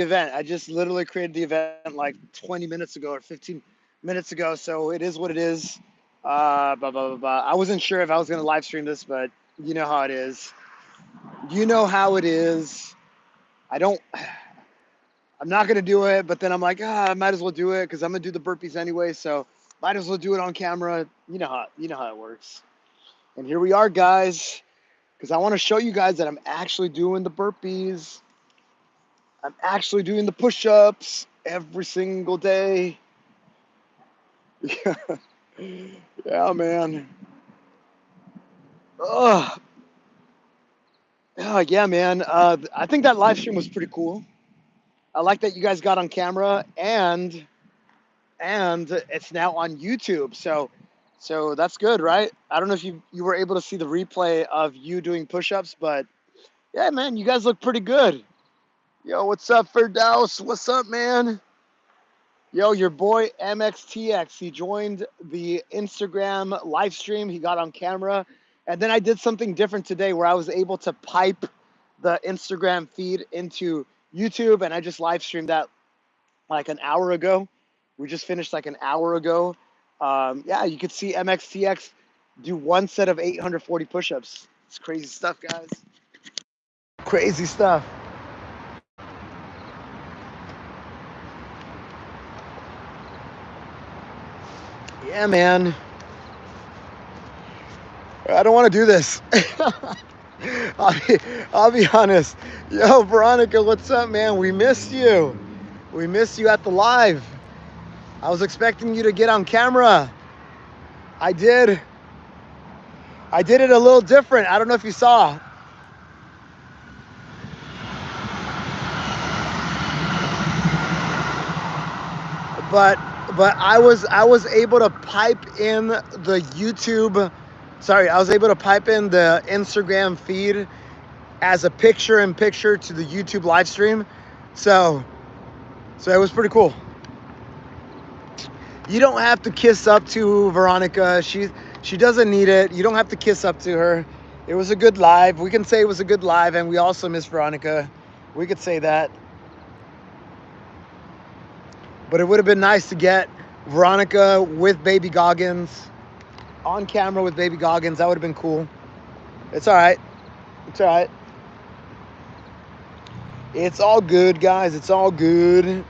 event. I just literally created the event like 20 minutes ago or 15 minutes ago. So it is what it is. Blah, blah, blah, blah. I wasn't sure if I was going to live stream this, but you know how it is. You know how it is. I don't, I'm not going to do it, but then I'm like, I might as well do it because I'm going to do the burpees anyway. So might as well do it on camera. You know how it works. And here we are, guys, because I want to show you guys that I'm actually doing the burpees. I'm actually doing the push-ups every single day. Yeah, man. Oh, yeah, man. I think that live stream was pretty cool. I like that you guys got on camera and it's now on YouTube. So that's good, right? I don't know if you were able to see the replay of you doing push-ups, but yeah, man, you guys look pretty good. Yo, what's up, Firdaus? What's up, man? Yo, your boy MXTX, he joined the Instagram live stream. He got on camera. And then I did something different today where I was able to pipe the Instagram feed into YouTube, and I just live streamed that like an hour ago. We just finished like an hour ago. Yeah, you could see MXTX do one set of 840 push-ups. It's crazy stuff, guys. Crazy stuff. Yeah, man. I don't want to do this. I'll be, I'll be honest. Yo, Veronica, what's up, man? We missed you. We missed you at the live. I was expecting you to get on camera. I did. I did it a little different. I don't know if you saw. But I was able to pipe in the YouTube. Sorry, I was able to pipe in the Instagram feed as a picture-in-picture to the YouTube live stream. So it was pretty cool. You don't have to kiss up to Veronica. She doesn't need it. You don't have to kiss up to her. It was a good live. We can say it was a good live, and we also miss Veronica. We could say that. But it would have been nice to get Veronica with baby Goggins on camera with baby Goggins. That would have been cool. It's all right. It's all right. It's all good, guys. It's all good.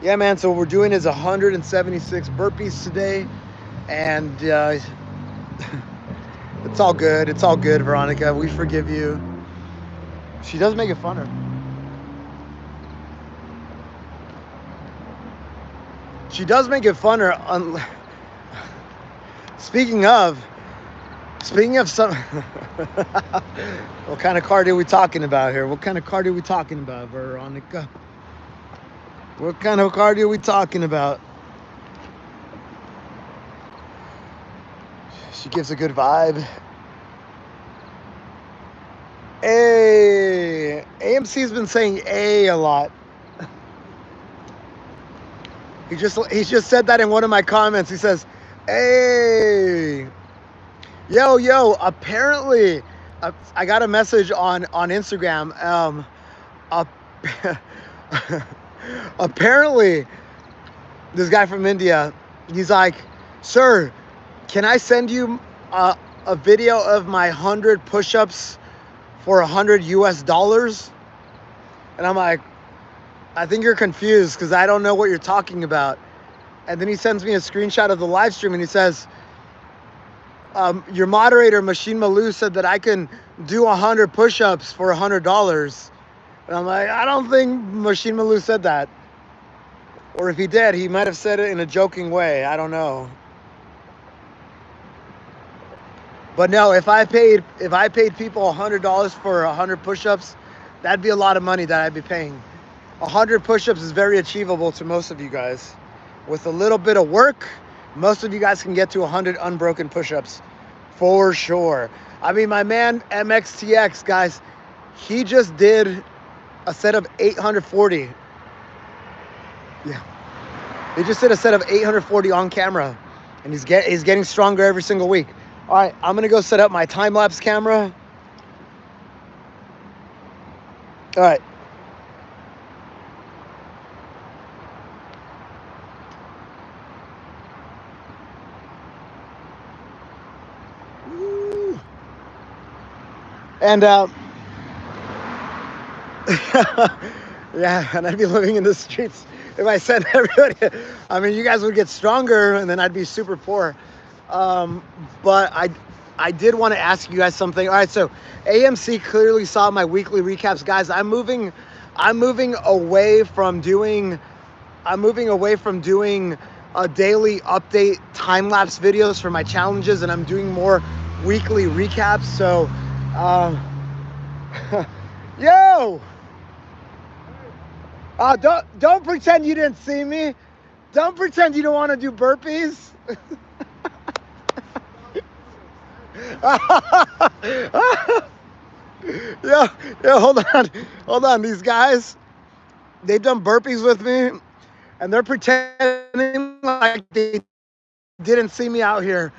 Yeah, man. So what we're doing is 176 burpees today. And it's all good. It's all good, Veronica. We forgive you. She does make it funner. She does make it funner. Speaking of some, what kind of card are we talking about here? What kind of card are we talking about, Veronica? What kind of card are we talking about? She gives a good vibe. Hey, AMC's been saying A lot. He just said that in one of my comments. He says, "Hey, yo." Apparently, I got a message on Instagram. Apparently, this guy from India, he's like, "Sir, can I send you a video of my 100 push-ups for $100 US?" And I'm like, I think you're confused because I don't know what you're talking about. And then he sends me a screenshot of the live stream and he says, your moderator, Machine Malou, said that I can do 100 push-ups for $100. And I'm like, I don't think Machine Malou said that. Or if he did, he might have said it in a joking way. I don't know. But no, if I paid people $100 for 100 push-ups, that'd be a lot of money that I'd be paying. 100 push-ups is very achievable to most of you guys. With a little bit of work, most of you guys can get to 100 unbroken push-ups for sure. I mean, my man MXTX, guys, he just did a set of 840. Yeah. He just did a set of 840 on camera, and he's getting stronger every single week. All right, I'm going to go set up my time-lapse camera. All right. And yeah, and I'd be living in the streets if I said everybody. I mean, you guys would get stronger, and then I'd be super poor. But I did want to ask you guys something. All right, so AMC clearly saw my weekly recaps, guys. I'm moving away from doing daily update time-lapse videos for my challenges, and I'm doing more weekly recaps. So yo, don't pretend you didn't see me. Don't pretend you don't want to do burpees. Yeah, hold on. These guys, they've done burpees with me, and they're pretending like they didn't see me out here.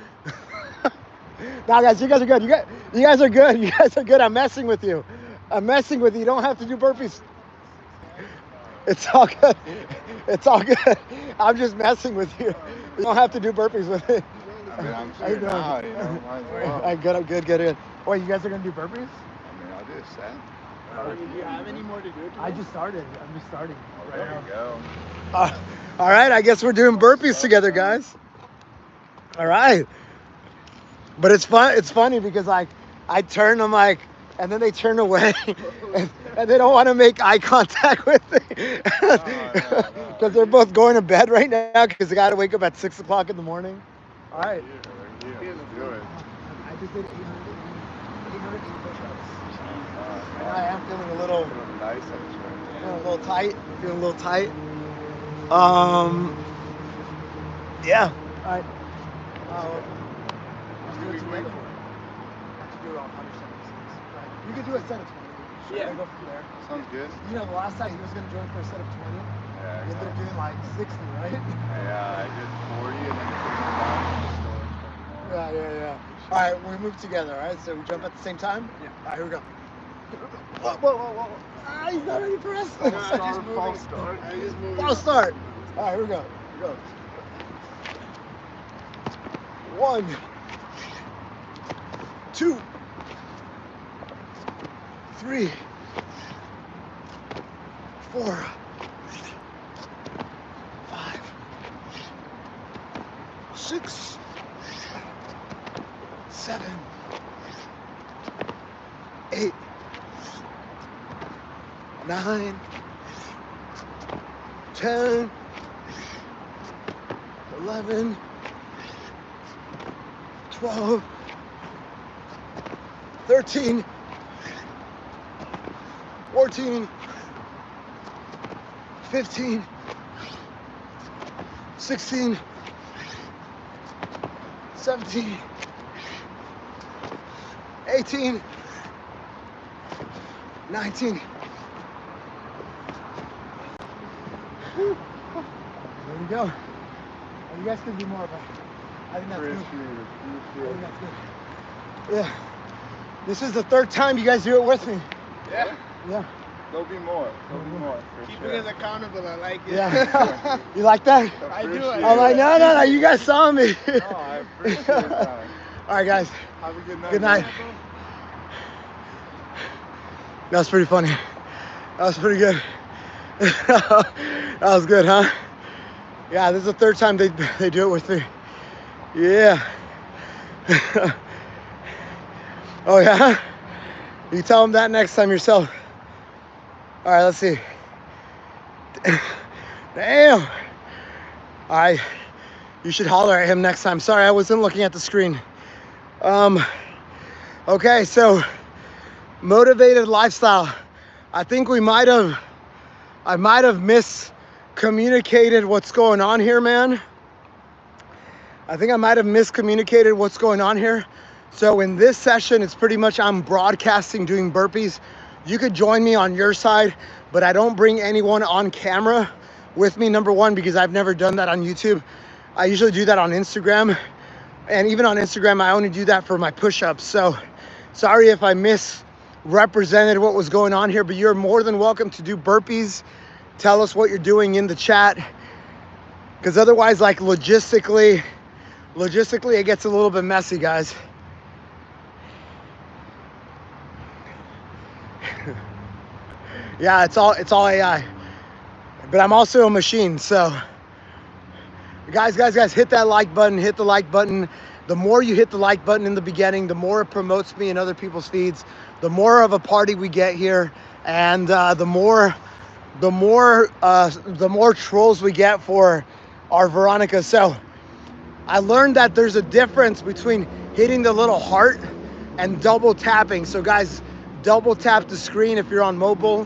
Now, guys, you guys are good. You guys are good. You guys are good. I'm messing with you. You don't have to do burpees. It's all good. It's all good. I'm just messing with you. You don't have to do burpees with me. I mean, I'm sure now, you know, might as well. I'm good. Wait, you guys are gonna do burpees? I mean, I'll do a set. Do you have any more to do? I'm just starting. There you go. All right, I guess we're doing burpees together, guys. All right. But it's fun. It's funny because like I turn, I'm like, and then they turn away, and they don't want to make eye contact with me because they're both going to bed right now because they got to wake up at 6 o'clock in the morning. All right. Let's do it. I just did 800 push-ups. And I am feeling a little Nice, feeling a little tight. Yeah. All right. Let's do it together. Have to do it on 100 seconds. Right. You could do a set of 20. Yeah. Go from there. Sounds good. You know, the last time he was going to join for a set of 20. Yeah, He ended up doing like 60, right? Yeah, I did 40 and then Yeah. All right, we move together, all right? So we jump at the same time? Yeah. All right, here we go. Whoa. Ah, he's not ready for us. False start. False start. All right, here we go. 1, 2, 3, 4, 5, 6, 7, 8, 9, 10, 11, 12, 13, 14, 15, 16, 17, 18, 19. There we go. And you guys can do more of it. I think that's good. Yeah. This is the third time you guys do it with me. Yeah. Yeah. There'll be more. Keeping us accountable, I like it. Yeah. You like that? I do. I'm like, no. You guys saw me. No, I appreciate that. All right, guys. Have a good night. Good night. That was pretty funny. That was pretty good. That was good, huh? Yeah, this is the third time they do it with me. Yeah. Oh, yeah? You tell them that next time yourself. All right, let's see. Damn. All right. You should holler at him next time. Sorry, I wasn't looking at the screen. Okay, so motivated lifestyle. I think I might have miscommunicated what's going on here, man. I think I might have miscommunicated what's going on here. So in this session, it's pretty much I'm broadcasting doing burpees. You could join me on your side, but I don't bring anyone on camera with me, number one, because I've never done that on YouTube. I usually do that on Instagram. And even on Instagram, I only do that for my push-ups. So sorry if I misrepresented what was going on here, but you're more than welcome to do burpees. Tell us what you're doing in the chat. Because otherwise, like logistically, it gets a little bit messy, guys. Yeah, it's all AI. But I'm also a machine, so guys, hit that like button, hit the like button. The more you hit the like button in the beginning, the more it promotes me in other people's feeds, the more of a party we get here, and the more trolls we get for our Veronica. So I learned that there's a difference between hitting the little heart and double tapping. So guys, double tap the screen if you're on mobile.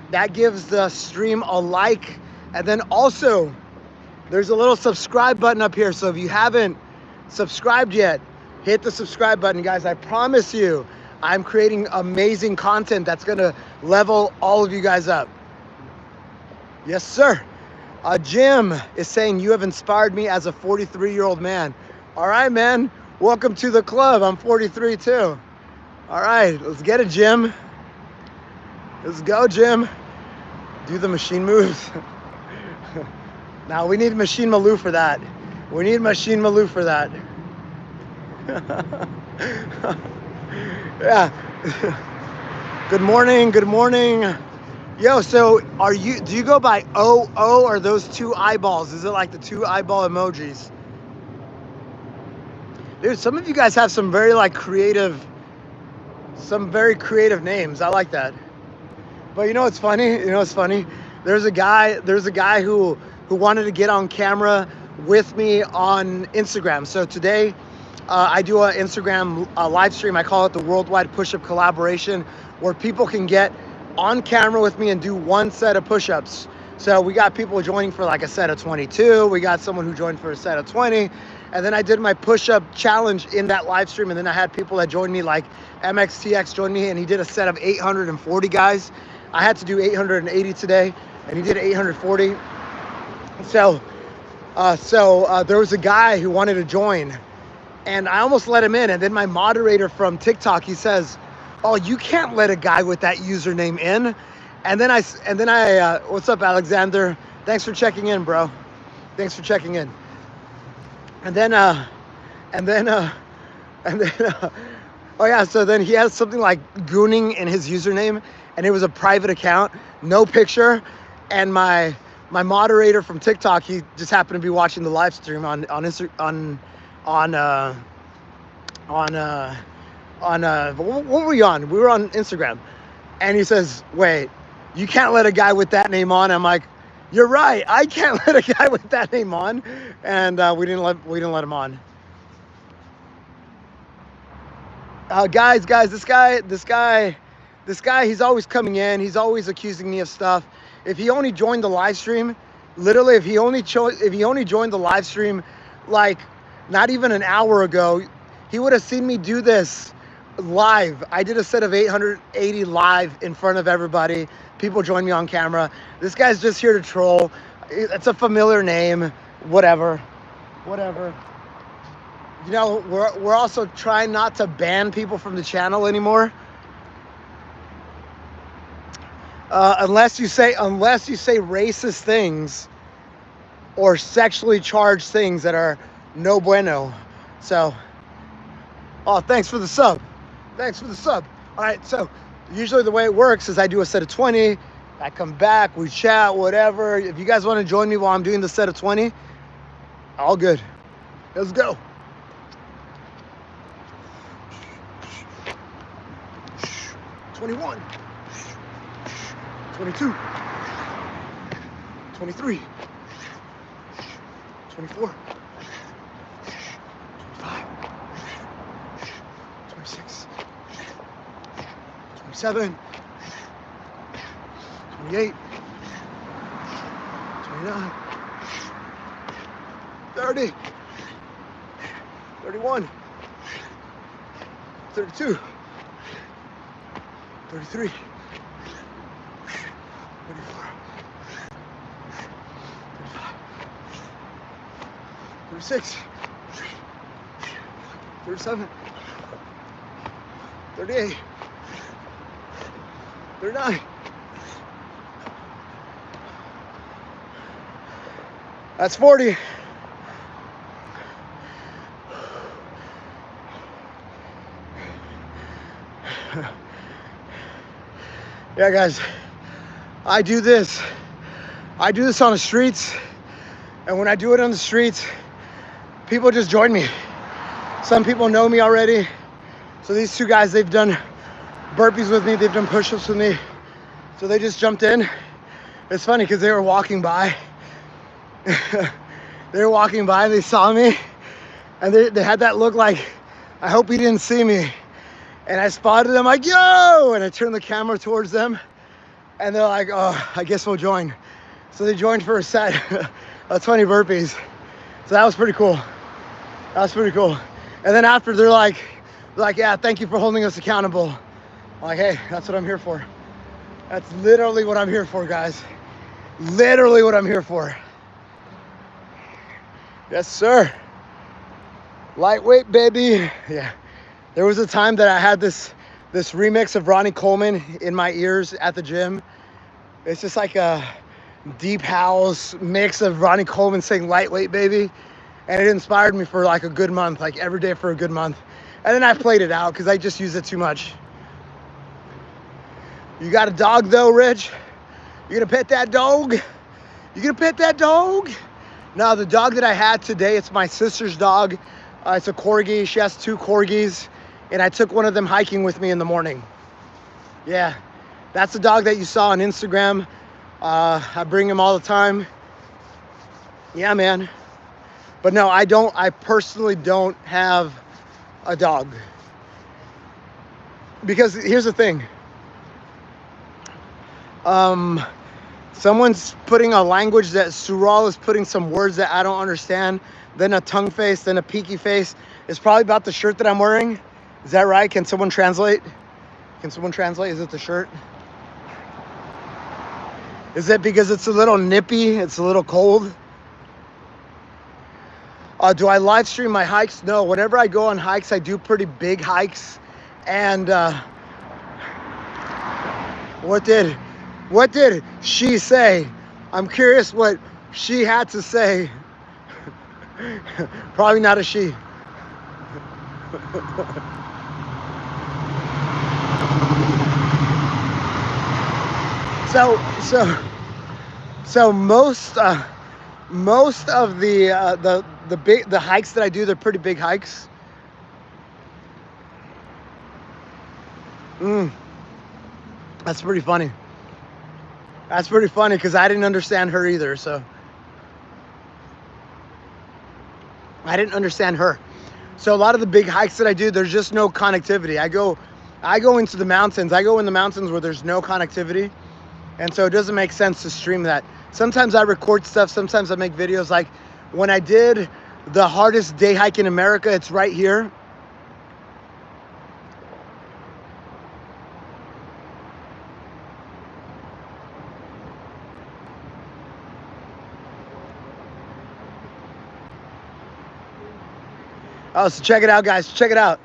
That gives the stream a like. And then also, there's a little subscribe button up here. So if you haven't subscribed yet, hit the subscribe button, guys. I promise you, I'm creating amazing content that's gonna level all of you guys up. Yes, sir. Jim is saying, you have inspired me as a 43-year-old man. All right, man. Welcome to the club. I'm 43 too. All right, let's get it, Jim. Let's go, Jim. Do the machine moves. Now we need Machine Malou for that. We need Machine Malou for that. Yeah. Good morning, good morning. Yo, so do you go by OO or those two eyeballs? Is it like the two eyeball emojis? Dude, some of you guys have some very creative names. I like that. But you know what's funny? There's a guy who wanted to get on camera with me on Instagram. So today I do an Instagram live stream. I call it the Worldwide Push-Up Collaboration, where people can get on camera with me and do one set of push-ups. So we got people joining for like a set of 22. We got someone who joined for a set of 20. And then I did my push-up challenge in that live stream. And then I had people that joined me, like MXTX joined me, and he did a set of 840 guys. I had to do 880 today, and he did 840. So there was a guy who wanted to join, and I almost let him in. And then my moderator from TikTok, he says, "Oh, you can't let a guy with that username in." And then I what's up, Alexander? Thanks for checking in, bro. Thanks for checking in. And then oh yeah, so then he has something like gooning in his username, and it was a private account, no picture. And my moderator from TikTok, he just happened to be watching the live stream on what were we on? We were on Instagram. And he says, "Wait, you can't let a guy with that name on." I'm like, "You're right, I can't let a guy with that name on." And we didn't let him on. Guys, this guy, he's always coming in. He's always accusing me of stuff. If he only joined the live stream, literally, if he only joined the live stream, like not even an hour ago, he would have seen me do this live. I did a set of 880 live in front of everybody. People joined me on camera. This guy's just here to troll. It's a familiar name. Whatever. You know, we're also trying not to ban people from the channel anymore. Unless you say racist things or sexually charged things that are no bueno. So, oh, thanks for the sub. All right, so usually the way it works is I do a set of 20. I come back, we chat, whatever. If you guys want to join me while I'm doing the set of 20, all good. Let's go. "21, 22, 23, 24, 25, 26, 27, 28, 29, 30, 31, 32, 33, 34, 35, 36, 37, 38, 39. That's 40. Yeah, guys, I do this on the streets, and when I do it on the streets, people just join me. Some people know me already. So these two guys, they've done burpees with me, they've done push-ups with me. So they just jumped in. It's funny because they were walking by. They saw me, and they had that look like, I hope he didn't see me. And I spotted them like, yo! And I turned the camera towards them, and they're like, oh, I guess we'll join. So they joined for a set of 20 burpees. So that was pretty cool. And then after, they're like, yeah, thank you for holding us accountable. I'm like, hey, that's what I'm here for. That's literally what I'm here for, guys. Literally what I'm here for. Yes, sir. Lightweight, baby. Yeah. There was a time that I had this remix of Ronnie Coleman in my ears at the gym. It's just like a deep house mix of Ronnie Coleman saying lightweight, baby. And it inspired me for like a good month, like every day for a good month. And then I played it out because I just use it too much. You got a dog though, Rich? You gonna pet that dog? No, the dog that I had today, it's my sister's dog. It's a corgi. She has 2 corgis. And I took one of them hiking with me in the morning. Yeah, that's the dog that you saw on Instagram. I bring him all the time. Yeah, man. But no, I personally don't have a dog. Because here's the thing. Someone's putting a language that Sural is putting some words that I don't understand, then a tongue face, then a peaky face. It's probably about the shirt that I'm wearing. Is that right? Can someone translate? Is it the shirt? Is it because it's a little nippy? It's a little cold? Do I live stream my hikes? No, whenever I go on hikes, I do pretty big hikes. And what did she say? I'm curious what she had to say. Probably not a she. So most of the hikes that I do, they're pretty big hikes. That's pretty funny. Because I didn't understand her either, so. I didn't understand her. So a lot of the big hikes that I do, there's just no connectivity. I go into the mountains. I go in the mountains where there's no connectivity. And so it doesn't make sense to stream that. Sometimes I record stuff. Sometimes I make videos. Like when I did the hardest day hike in America, it's right here. Oh, so check it out, guys. Check it out.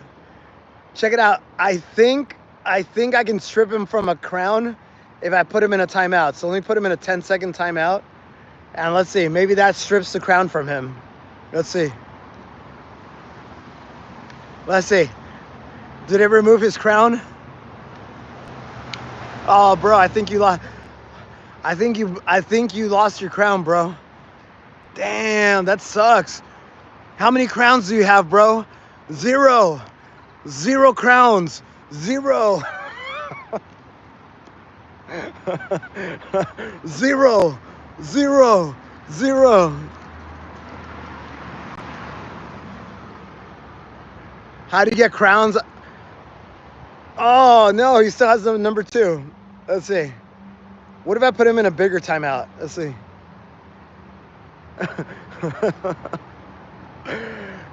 I think I can strip him from a crown if I put him in a timeout. So let me put him in a 10-second timeout. And let's see. Maybe that strips the crown from him. Let's see. Did it remove his crown? Oh, bro, I think you lost. I think you lost your crown, bro. Damn, that sucks. How many crowns do you have, bro? 0. 0 crowns. 0. 0. 0. 0. How do you get crowns? Oh, no, he still has the number 2. Let's see. What if I put him in a bigger timeout? Let's see.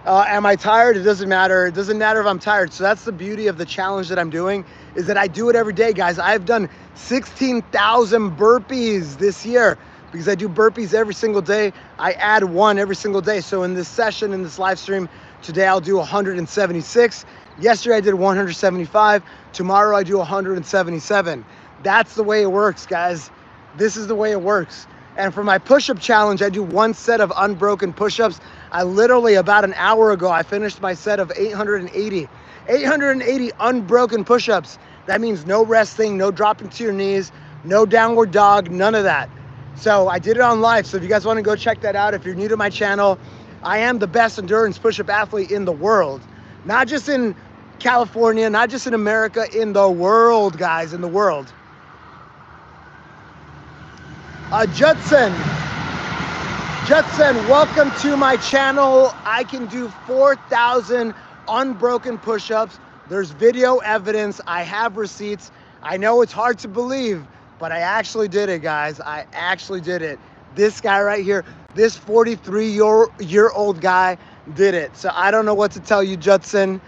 Am I tired? It doesn't matter. It doesn't matter if I'm tired. So that's the beauty of the challenge that I'm doing, is that I do it every day, guys. I've done 16,000 burpees this year because I do burpees every single day. I add 1 every single day. So in this session, in this live stream, today I'll do 176. Yesterday I did 175. Tomorrow I do 177. That's the way it works, guys. This is the way it works. And for my push-up challenge, I do 1 set of unbroken push-ups. I literally, about an hour ago, I finished my set of 880. 880 unbroken push-ups. That means no resting, no dropping to your knees, No downward dog, none of that. So I did it on live. So if you guys want to go check that out, if you're new to my channel, I am the best endurance push-up athlete in the world. Not just in California, not just in America, in the world, guys, in the world. Judson, welcome to my channel. I can do 4,000 unbroken push-ups. There's video evidence. I have receipts. I know it's hard to believe, but I actually did it, guys. I actually did it. This guy right here, this 43-year-old guy did it. So I don't know what to tell you, Judson.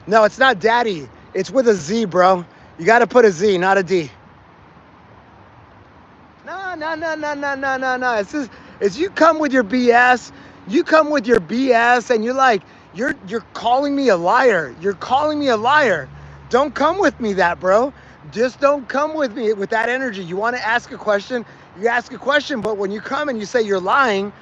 No, it's not daddy. It's with a Z, bro. You got to put a Z, not a D. No. It's you come with your BS. You come with your BS and you're like, you're calling me a liar. You're calling me a liar. Don't come with me that, bro. Just don't come with me with that energy. You want to ask a question, you ask a question, but when you come and you say you're lying,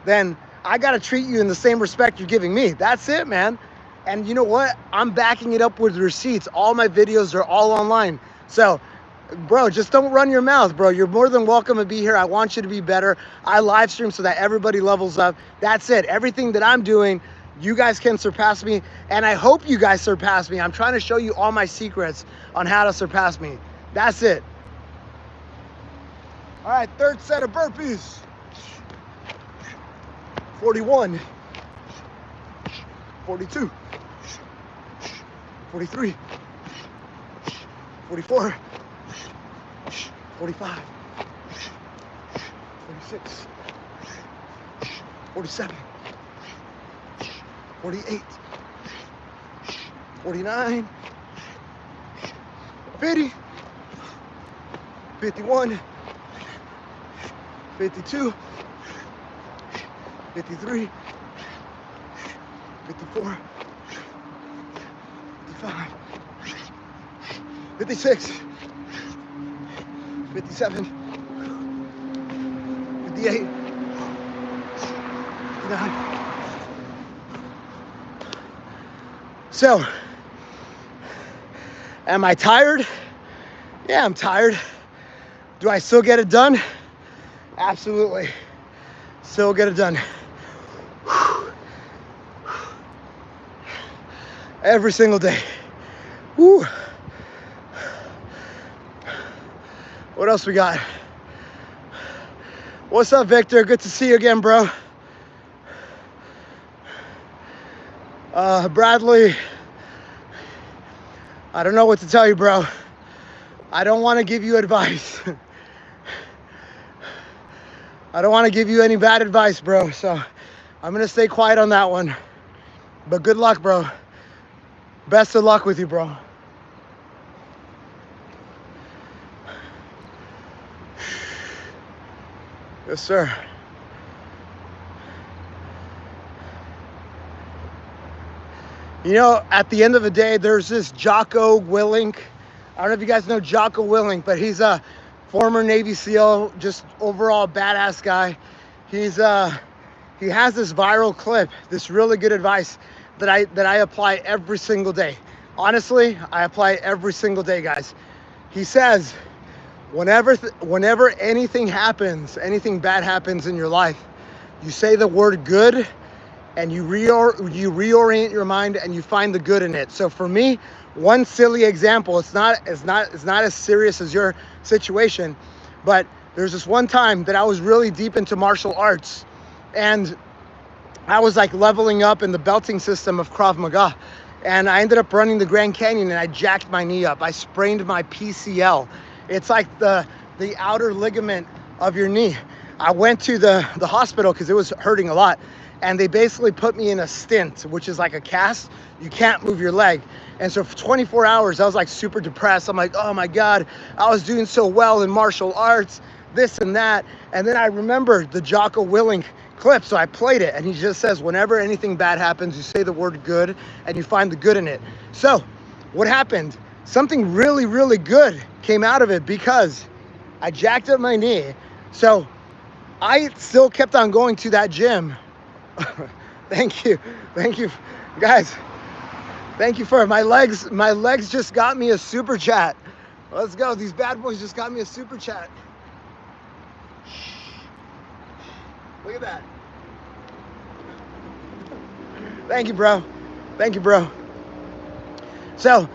then I got to treat you in the same respect you're giving me. That's it, man. And you know what? I'm backing it up with receipts. All my videos are all online. So, bro, just don't run your mouth, bro. You're more than welcome to be here. I want you to be better. I live stream so that everybody levels up. That's it. Everything that I'm doing, you guys can surpass me. And I hope you guys surpass me. I'm trying to show you all my secrets on how to surpass me. That's it. All right, third set of burpees. 41. 42. 43. 44. 45, 46, 47, 48, 49, 50, 51, 52, 53, 54, 55, 56, 57, 58, 59. So, am I tired? Yeah, I'm tired. Do I still get it done? Absolutely. Still get it done. Every single day. Woo. What else we got? What's up, Victor? Good to see you again, bro. Bradley, I don't know what to tell you, bro. I don't want to give you advice. I don't want to give you any bad advice, bro. So I'm going to stay quiet on that one. But good luck, bro. Best of luck with you, bro. Yes, sir. You know, at the end of the day, there's this Jocko Willink. I don't know if you guys know Jocko Willink, but he's a former Navy SEAL, just overall badass guy. He has this viral clip, this really good advice that I apply every single day. Honestly, I apply it every single day, guys. He says, whenever anything happens, anything bad happens in your life, you say the word good and you reorient your mind and you find the good in it. So for me, one silly example, it's not as serious as your situation, but there's this one time that I was really deep into martial arts and I was like leveling up in the belting system of Krav Maga. And I ended up running the Grand Canyon and I jacked my knee up. I sprained my PCL. It's like the outer ligament of your knee. I went to the hospital because it was hurting a lot. And they basically put me in a stint, which is like a cast. You can't move your leg. And so for 24 hours, I was like super depressed. I'm like, oh my God, I was doing so well in martial arts, this and that. And then I remembered the Jocko Willink clip, so I played it. And he just says, whenever anything bad happens, you say the word good and you find the good in it. So what happened? Something really, really good came out of it because I jacked up my knee. So I still kept on going to that gym. Thank you guys. Thank you for my legs just got me a super chat. Let's go. These bad boys just got me a super chat. Look at that. Thank you, bro. Thank you, bro. So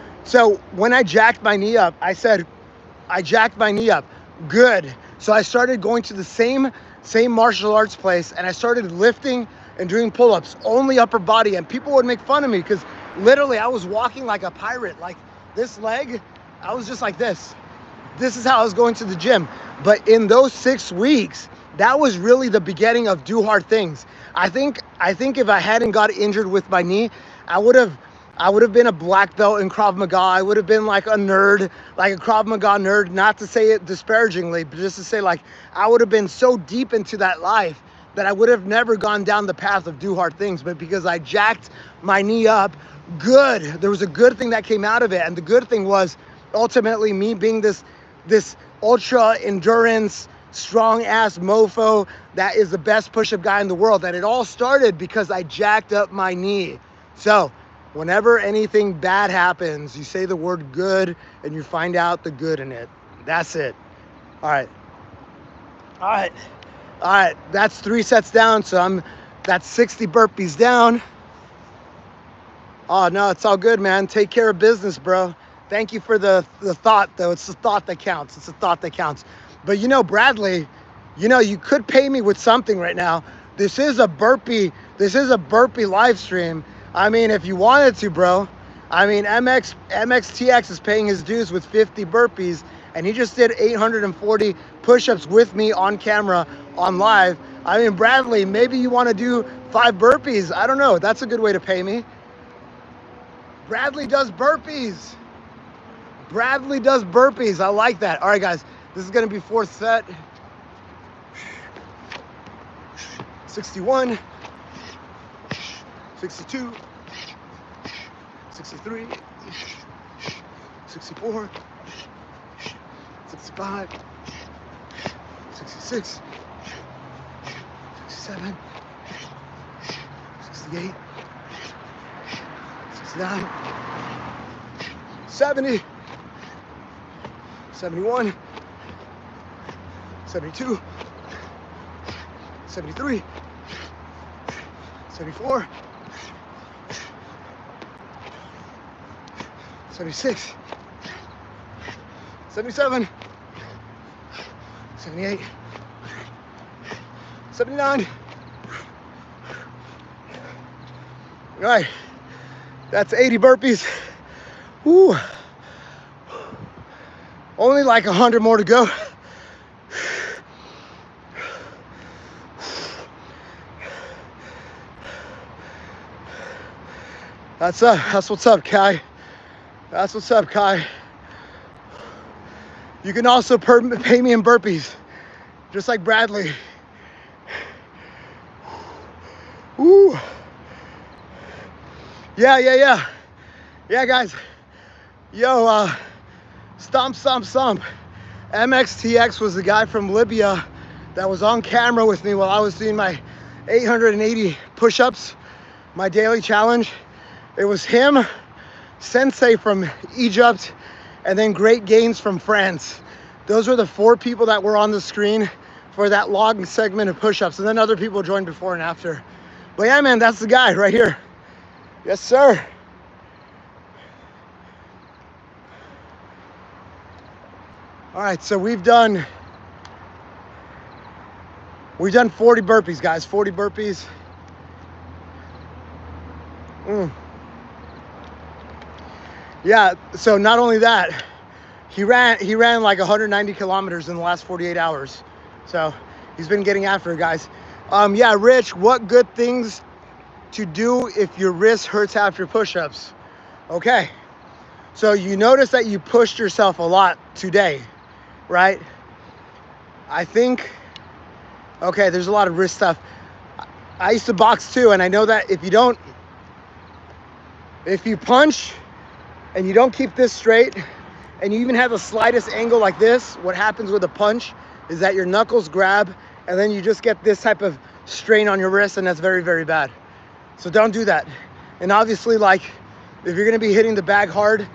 when I jacked my knee up, I said, I jacked my knee up. Good. So I started going to the same martial arts place, and I started lifting and doing pull-ups, only upper body, and people would make fun of me because literally I was walking like a pirate. Like this leg, I was just like this. This is how I was going to the gym. But in those 6 weeks, that was really the beginning of do hard things. I think if I hadn't got injured with my knee, I would have been a black belt in Krav Maga. I would have been like a nerd, like a Krav Maga nerd, not to say it disparagingly, but just to say like, I would have been so deep into that life that I would have never gone down the path of do hard things. But because I jacked my knee up, good. There was a good thing that came out of it. And the good thing was ultimately me being this ultra endurance, strong ass mofo that is the best push-up guy in the world. And it all started because I jacked up my knee. So whenever anything bad happens, you say the word good and you find out the good in it. That's it. All right. That's 3 sets down. So that's 60 burpees down. Oh no, it's all good, man. Take care of business, bro. Thank you for the thought, though. It's the thought that counts. It's the thought that counts. But Bradley, you could pay me with something right now. This is a burpee live stream. I mean, if you wanted to, bro. I mean, MXTX is paying his dues with 50 burpees, and he just did 840 push-ups with me on camera, on live. I mean, Bradley, maybe you want to do 5 burpees. I don't know. That's a good way to pay me. Bradley does burpees. Bradley does burpees. I like that. All right, guys. This is going to be 4th set. 61. 62. 63. 64. 65. 66. 67. 68. 69. 70. 71. 72. 73. 74. 76. 77. 78. 79. All right, that's 80 burpees. Woo. Only like 100 more to go. That's what's up, Kai. That's what's up, Kai. You can also pay me in burpees, just like Bradley. Woo. Yeah, guys. Yo, stomp. MXTX was the guy from Libya that was on camera with me while I was doing my 880 push-ups, my daily challenge. It was him, Sensei from Egypt, and then Great Gains from France. Those were the 4 people that were on the screen for that long segment of push-ups, and then other people joined before and after. But yeah, man, that's the guy right here. Yes, sir. All right, so we've done 40 burpees, guys. 40 burpees. Yeah, so not only that, he ran like 190 kilometers in the last 48 hours. So he's been getting after it, guys. Yeah, Rich, what good things to do if your wrist hurts after push-ups? Okay, so you notice that you pushed yourself a lot today, right? I think, okay, there's a lot of wrist stuff. I used to box too, and I know that if you punch and you don't keep this straight, and you even have the slightest angle like this, what happens with a punch is that your knuckles grab, and then you just get this type of strain on your wrist, and that's very, very bad. So don't do that. And obviously, like, if you're gonna be hitting the bag hard,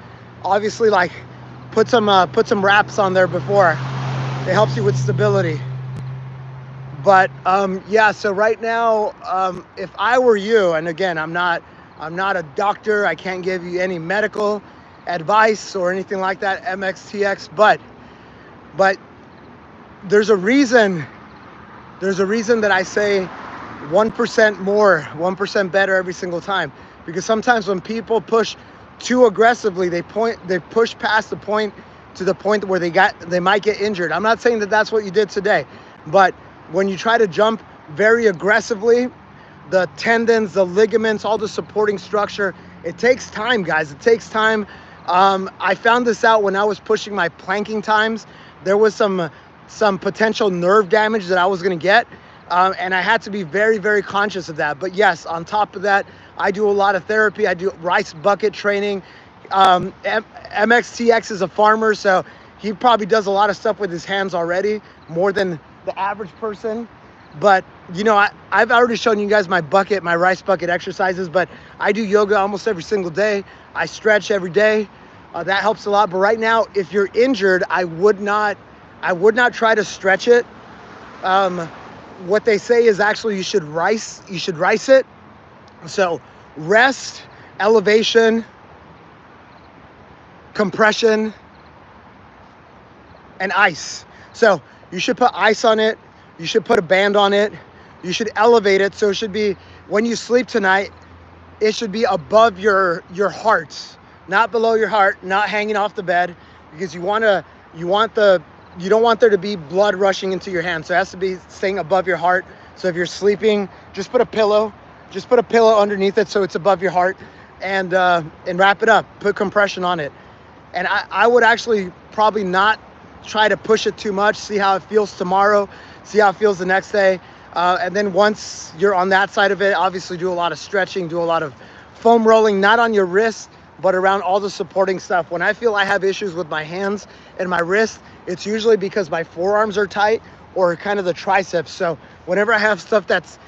obviously, like, put some wraps on there before. It helps you with stability. But yeah, so right now, if I were you, and again, I'm not a doctor, I can't give you any medical advice or anything like that, MXTX, but there's a reason that I say 1% more, 1% better every single time. Because sometimes when people push too aggressively, they push past the point to the point where they might get injured. I'm not saying that that's what you did today, but when you try to jump very aggressively, the tendons, the ligaments, all the supporting structure, it takes time, guys. It takes time. I found this out when I was pushing my planking times. There was some potential nerve damage that I was going to get. And I had to be very, very conscious of that. But yes, on top of that, I do a lot of therapy. I do rice bucket training. MXTX is a farmer, so he probably does a lot of stuff with his hands already, more than the average person. But, you know, I've already shown you guys my rice bucket exercises, but I do yoga almost every single day. I stretch every day. That helps a lot. But right now, if you're injured, I would not try to stretch it. What they say is actually you should rice it. So rest, elevation, compression, and ice. So you should put ice on it. You should put a band on it. You should elevate it. So it should be, when you sleep tonight, it should be above your heart, not below your heart, not hanging off the bed, because you don't want there to be blood rushing into your hand. So it has to be staying above your heart. So if you're sleeping, just put a pillow underneath it so it's above your heart, and wrap it up. Put compression on it. And I would actually probably not try to push it too much. See how it feels tomorrow. See how it feels the next day. And then once you're on that side of it, obviously do a lot of stretching, do a lot of foam rolling, not on your wrist, but around all the supporting stuff. When I feel I have issues with my hands and my wrist, it's usually because my forearms are tight or kind of the triceps. So whenever I have stuff that's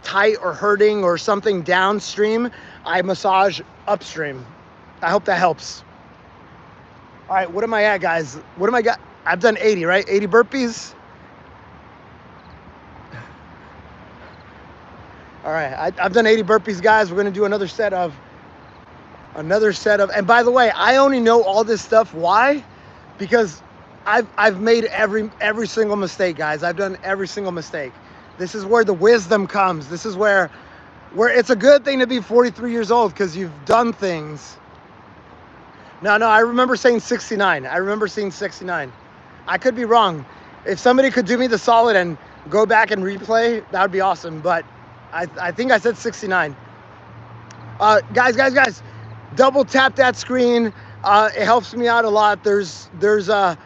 tight or hurting or something downstream, I massage upstream. I hope that helps. All right, what am I at, guys? What am I got? I've done 80, right? 80 burpees. All right, I've done 80 burpees, guys. We're gonna do another set of, and by the way, I only know all this stuff. Why? Because I've made every single mistake, guys. I've done every single mistake. This is where the wisdom comes. This is where it's a good thing to be 43 years old, because you've done things. No, I remember saying 69. I remember seeing 69. I could be wrong. If somebody could do me the solid and go back and replay, that would be awesome. But I think I said 69. Guys, double tap that screen. It helps me out a lot. There's a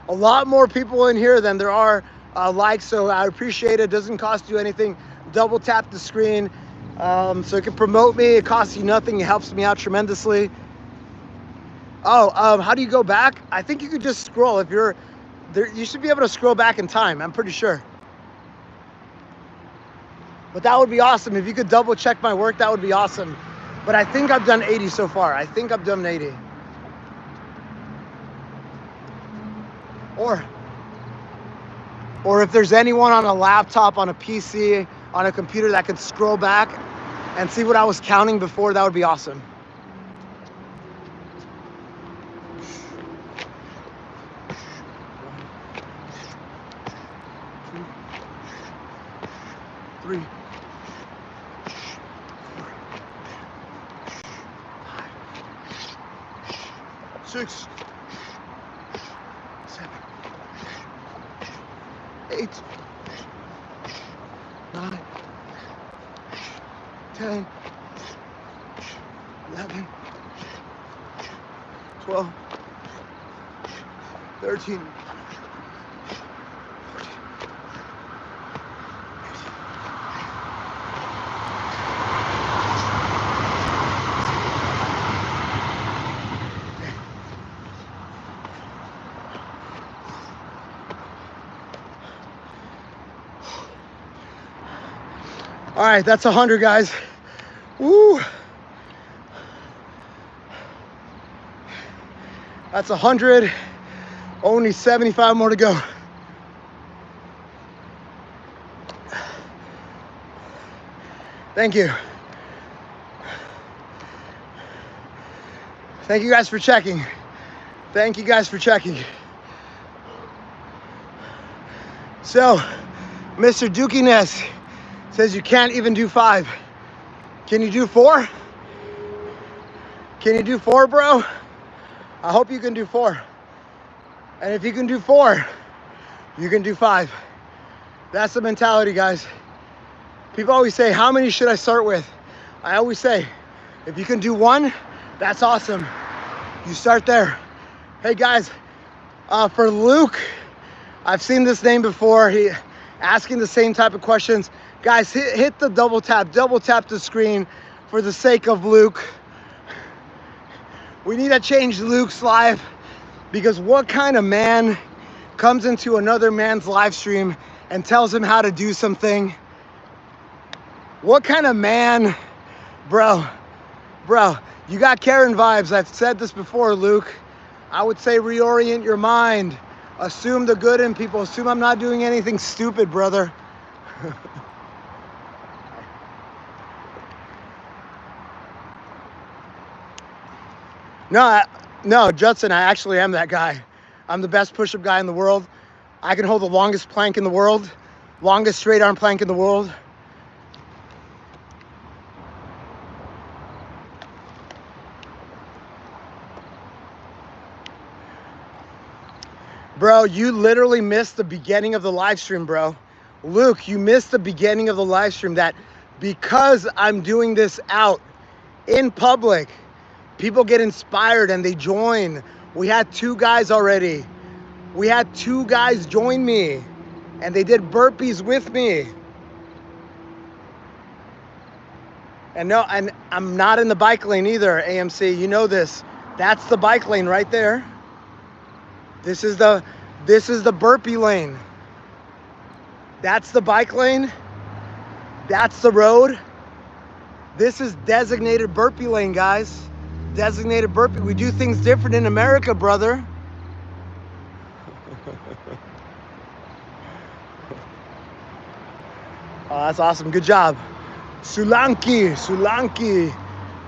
lot more people in here than there are likes, so I appreciate it. It doesn't cost you anything. Double tap the screen so it can promote me. It costs you nothing. It helps me out tremendously. Oh, how do you go back? I think you could just scroll. If you're there, you should be able to scroll back in time. I'm pretty sure. But that would be awesome. If you could double check my work, that would be awesome. But I think I've done 80 so far. I think I've done 80. Or if there's anyone on a laptop, on a PC, on a computer that could scroll back and see what I was counting before, that would be awesome. Three, 6, 7, 8, 9, 10, 11, 12, 13, 14. All right, that's 100, guys. Woo. That's 100. Only 75 more to go. Thank you. Thank you guys for checking. Thank you guys for checking. So, Mr. Dookie Ness says you can't even do 5. Can you do 4? Can you do 4, bro? I hope you can do 4. And if you can do 4, you can do 5. That's the mentality, guys. People always say, how many should I start with? I always say, if you can do 1, that's awesome. You start there. Hey guys, for Luke, I've seen this name before. He asking the same type of questions. Guys, hit the double tap the screen for the sake of Luke. We need to change Luke's life, because what kind of man comes into another man's live stream and tells him how to do something? What kind of man, bro, you got Karen vibes. I've said this before, Luke. I would say reorient your mind. Assume the good in people. Assume I'm not doing anything stupid, brother. No, Judson, I actually am that guy. I'm the best push-up guy in the world. I can hold the longest plank in the world, longest straight arm plank in the world. Bro, you literally missed the beginning of the live stream, bro. Luke, you missed the beginning of the live stream. That because I'm doing this out in public, people get inspired and they join. We had 2 guys already. We had 2 guys join me and they did burpees with me. And no, and I'm not in the bike lane either, AMC. You know this. That's the bike lane right there. This is the burpee lane. That's the bike lane. That's the road. This is designated burpee lane, guys. Designated burpee. We do things different in America, brother. Oh, that's awesome. Good job. Sulanki.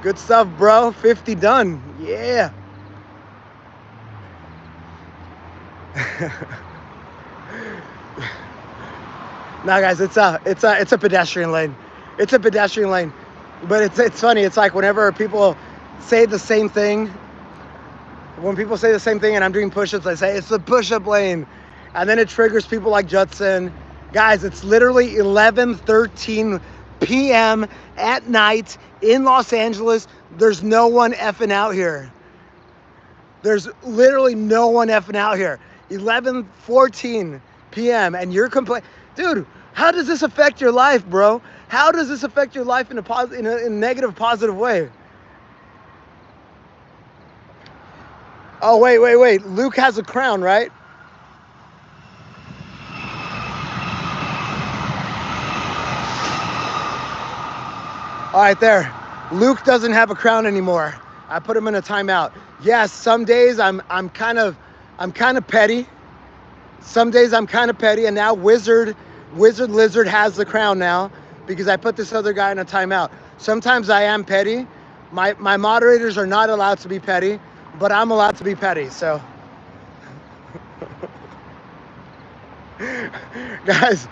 Good stuff, bro. 50 done. Yeah. Now, guys, it's a pedestrian lane. It's a pedestrian lane, but it's funny. It's like whenever people say the same thing. When people say the same thing and I'm doing push-ups, I say it's the push-up lane, and then it triggers people like Judson. Guys, it's literally 11:13 p.m. at night in Los Angeles. There's no one effing out here. There's literally no one effing out here. 11:14 p.m. and you're complaining. Dude, how does this affect your life, bro? How does this affect your life in a negative, positive way? Oh, wait. Luke has a crown, right? All right, there. Luke doesn't have a crown anymore. I put him in a timeout. Yes, some days I'm kind of petty. Some days I'm kind of petty, and now Wizard Lizard has the crown now because I put this other guy in a timeout. Sometimes I am petty. My moderators are not allowed to be petty, but I'm allowed to be petty. So, guys,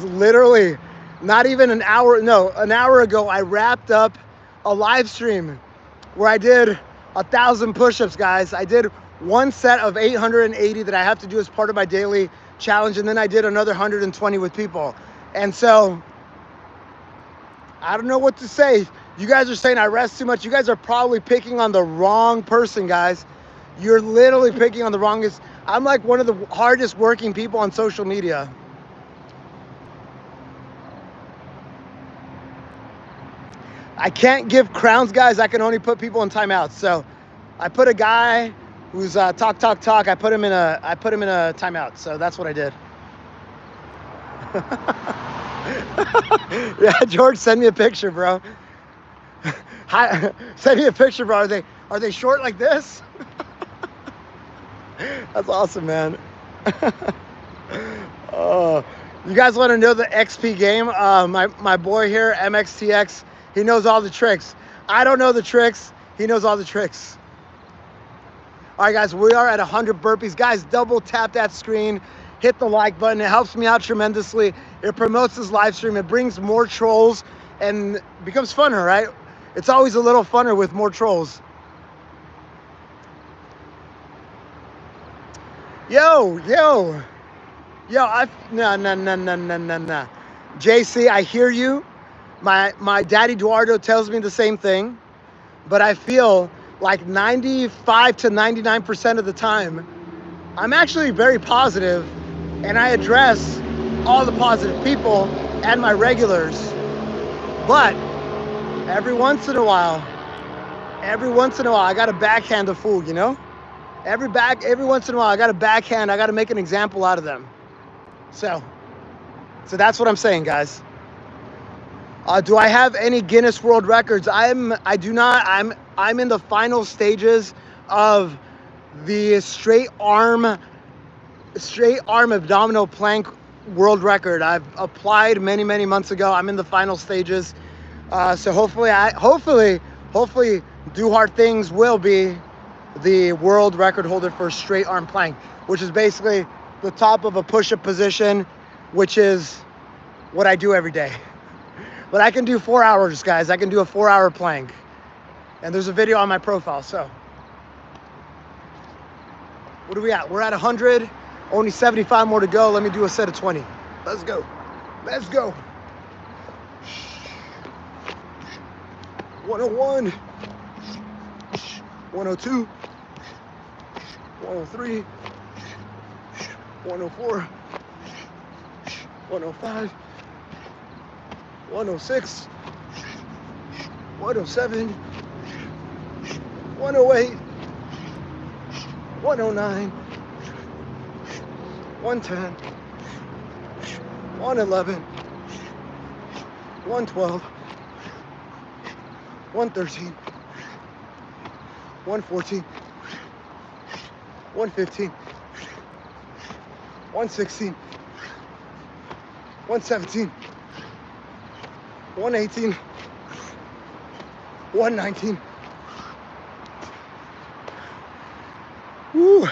literally, not even an hour ago, I wrapped up a live stream where I did 1,000 push-ups, guys. I did one set of 880 that I have to do as part of my daily challenge, and then I did another 120 with people. And so, I don't know what to say. You guys are saying I rest too much. You guys are probably picking on the wrong person, guys. You're literally picking on the wrongest. I'm like one of the hardest working people on social media. I can't give crowns, guys. I can only put people in timeouts. So I put a guy who's talk. I put him in a timeout. So that's what I did. Yeah, George, send me a picture, bro. Send me a picture, bro. Are they short like this? That's awesome, man. You guys want to know the XP game? My boy here, MXTX, he knows all the tricks. I don't know the tricks. He knows all the tricks. All right, guys, we are at 100 burpees. Guys, double tap that screen. Hit the like button. It helps me out tremendously. It promotes this live stream. It brings more trolls and becomes funner, right? It's always a little funner with more trolls. Yo. No. JC, I hear you. My daddy Eduardo tells me the same thing, but I feel like 95 to 99% of the time, I'm actually very positive, and I address all the positive people and my regulars. But every once in a while, I got to backhand the fool, you know? Every once in a while, I got to backhand. I got to make an example out of them. So that's what I'm saying, guys. Do I have any Guinness World Records? I do not. I'm in the final stages of the straight arm abdominal plank world record. I've applied many months ago. I'm in the final stages. So hopefully Do Hard Things will be the world record holder for straight arm plank, which is basically the top of a push-up position, which is what I do every day. But I can do 4 hours, guys. I can do a 4-hour plank. And there's a video on my profile, so. What are we at? We're at 100, only 75 more to go. Let me do a set of 20. Let's go. 101, 102, 103, 104, 105, 106, 107, 108, 109, 110, 111, 112, 113, 114, 115, 116, 117, 118, 119. Woo.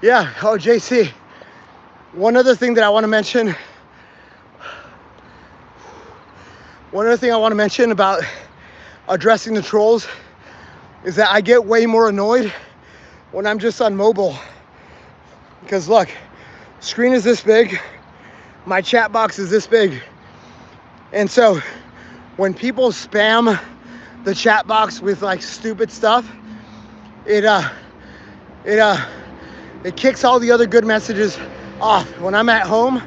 Yeah, oh JC, one other thing that I want to mention. One other thing I want to mention about addressing the trolls is that I get way more annoyed when I'm just on mobile. Because look, screen is this big, my chat box is this big. And so when people spam the chat box with like stupid stuff, it kicks all the other good messages off. When I'm at home,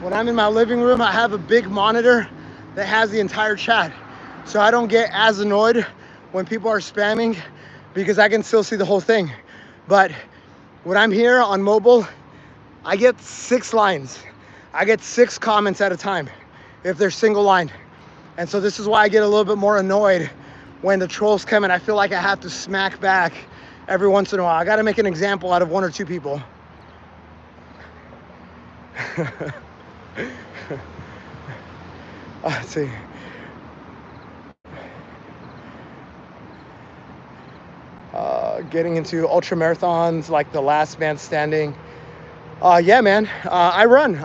when I'm in my living room, I have a big monitor that has the entire chat. So I don't get as annoyed when people are spamming because I can still see the whole thing. But when I'm here on mobile, I get 6 lines. I get 6 comments at a time if they're single line. And so this is why I get a little bit more annoyed when the trolls come and I feel like I have to smack back every once in a while. I gotta make an example out of 1 or 2 people. Let's see. Getting into ultra marathons like the last man standing. Yeah, man. I run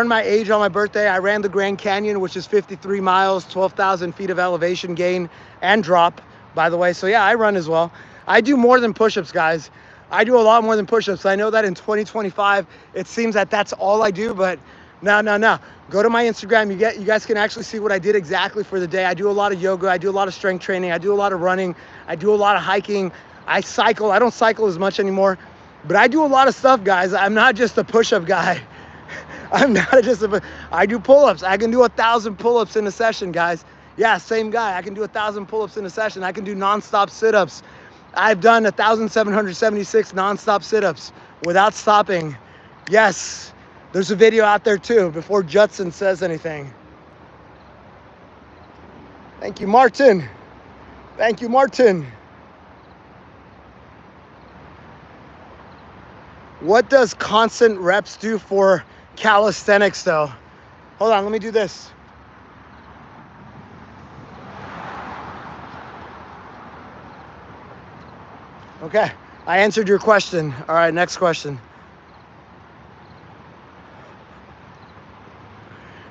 my age on my birthday. I ran the Grand Canyon, which is 53 miles, 12,000 feet of elevation gain and drop, by the way. So yeah, I run as well. I do more than push-ups, guys. I do a lot more than push-ups. I know that in 2025, it seems that that's all I do, but no. Go to my Instagram. You guys can actually see what I did exactly for the day. I do a lot of yoga. I do a lot of strength training. I do a lot of running. I do a lot of hiking. I cycle. I don't cycle as much anymore, but I do a lot of stuff, guys. I'm not just a push-up guy. I do pull-ups. I can do 1,000 pull-ups in a session, guys. Yeah, same guy. I can do 1,000 pull-ups in a session. I can do non-stop sit-ups. I've done 1,776 nonstop sit-ups without stopping. Yes, there's a video out there too before Judson says anything. Thank you, Martin. Thank you, Martin. What does constant reps do for calisthenics though? Hold on, let me do this. Okay, I answered your question. All right, next question.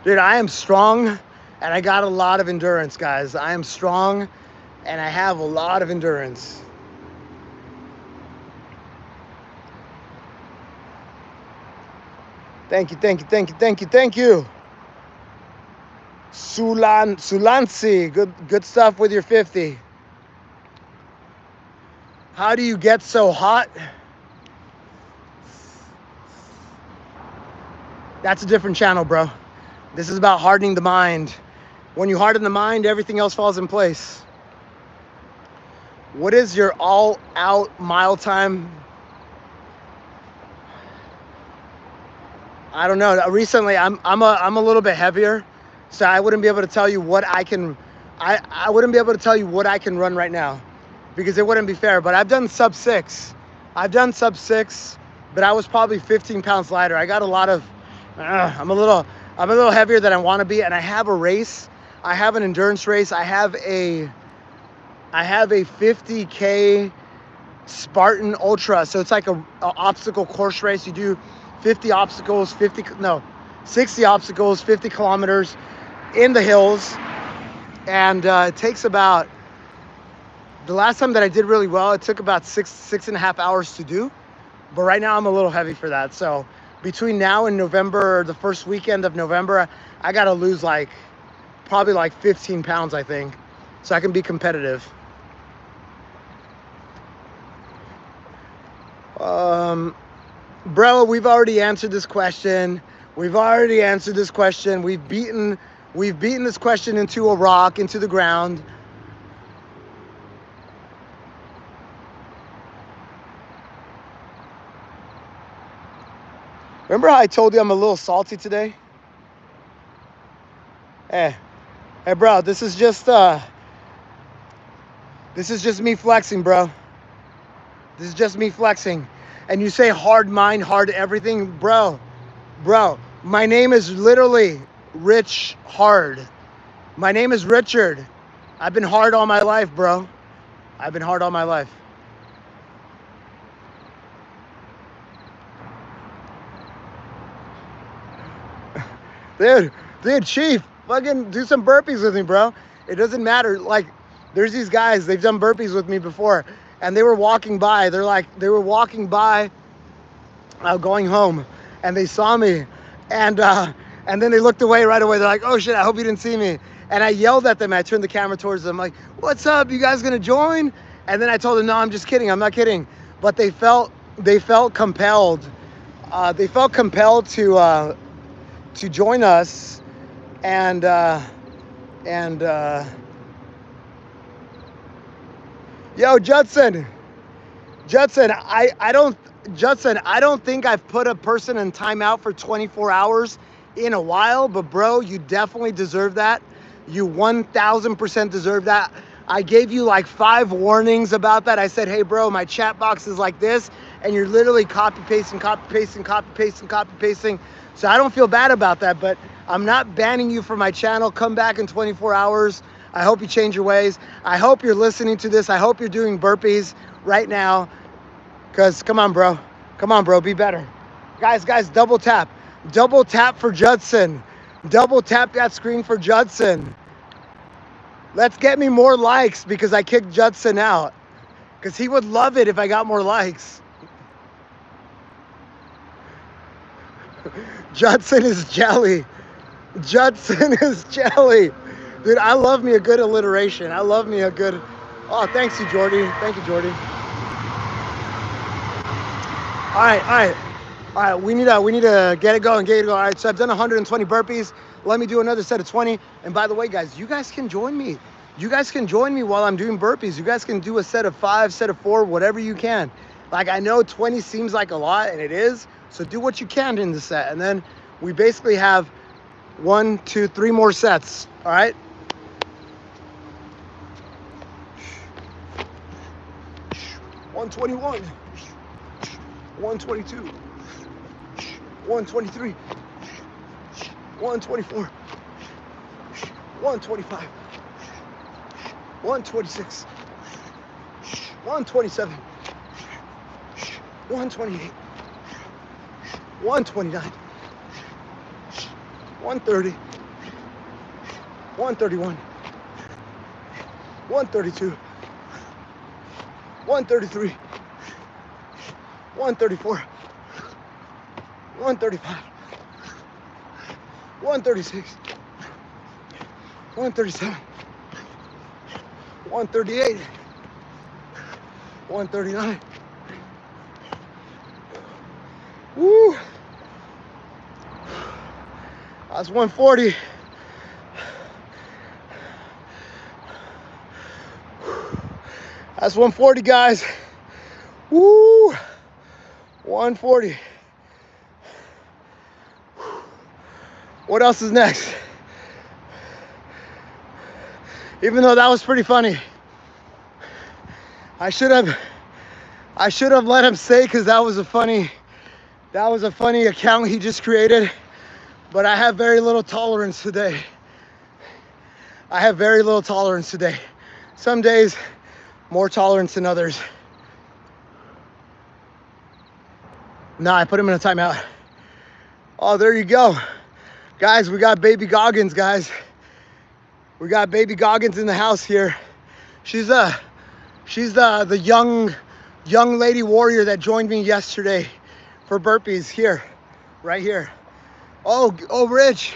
Dude, I am strong and I got a lot of endurance, guys. I am strong and I have a lot of endurance. Thank you, thank you, thank you, thank you, thank you. Sulansi, good stuff with your 50. How do you get so hot? That's a different channel, bro. This is about hardening the mind. When you harden the mind, everything else falls in place. What is your all-out mile time? I don't know. Recently, I'm a little bit heavier, so I wouldn't be able to tell you what I can. I wouldn't be able to tell you what I can run right now, because it wouldn't be fair. But I've done sub 6. I've done sub 6, but I was probably 15 pounds lighter. I got a lot of. I'm a little heavier than I want to be, and I have a race. I have an endurance race. I have a 50K Spartan Ultra. So it's like a obstacle course race. You do 50 obstacles, 60 obstacles, 50 kilometers in the hills. And it takes about, the last time that I did really well, it took about six and a half hours to do. But right now I'm a little heavy for that. So between now and November, the first weekend of November, I got to lose probably like 15 pounds, I think, so I can be competitive. Bro, we've already answered this question. We've beaten this question into a rock, into the ground. Remember how I told you I'm a little salty today? Hey bro, this is just me flexing, bro. This is just me flexing. And you say hard mind, hard everything. Bro, my name is literally Rich Hard. My name is Richard. I've been hard all my life, bro. I've been hard all my life. Dude, Chief, fucking do some burpees with me, bro. It doesn't matter. Like, there's these guys, they've done burpees with me before, and they were walking by. They were walking by going home, and they saw me, and then they looked away right away. They're like, oh shit, I hope you didn't see me. And I yelled at them. I turned the camera towards them, like, what's up? You guys gonna join? And then I told them, no, I'm just kidding. I'm not kidding. But they felt compelled. They felt compelled to join us, and yo, Judson, I don't think I've put a person in timeout for 24 hours in a while, but bro, you definitely deserve that. You 1000% deserve that. I gave you like 5 warnings about that. I said, hey bro, my chat box is like this, and you're literally copy pasting. So I don't feel bad about that, but I'm not banning you from my channel. Come back in 24 hours. I hope you change your ways. I hope you're listening to this. I hope you're doing burpees right now, because come on, bro. Be better. Guys, double tap for Judson. Double tap that screen for Judson. Let's get me more likes, because I kicked Judson out, because he would love it if I got more likes. Judson is jelly. Dude, I love me a good alliteration. Oh, thanks you, Jordy. Thank you, Jordy. All right. We need to get it going. All right, so I've done 120 burpees. Let me do another set of 20. And by the way, guys, you guys can join me. you guys can join me while I'm doing burpees. You guys can do a set of 5, set of 4, whatever you can. Like, I know 20 seems like a lot, and it is. So do what you can in the set. And then we basically have 1, 2, 3 more sets. All right. 121, 122, 123, 124, 125, 126, 127, 128, 129, 130, 131, 132, 133, 134, 135, 136, 137, 138, 139. Woo! That's 140. That's 140, guys. Woo! 140. What else is next? Even though that was pretty funny, I should have let him say, because that was a funny account he just created. But I have very little tolerance today. Some days more tolerance than others. Nah, I put him in a timeout. Oh, there you go. Guys, we got baby Goggins, guys. We got baby Goggins in the house here. She's the young lady warrior that joined me yesterday for burpees here, right here. Oh, Rich,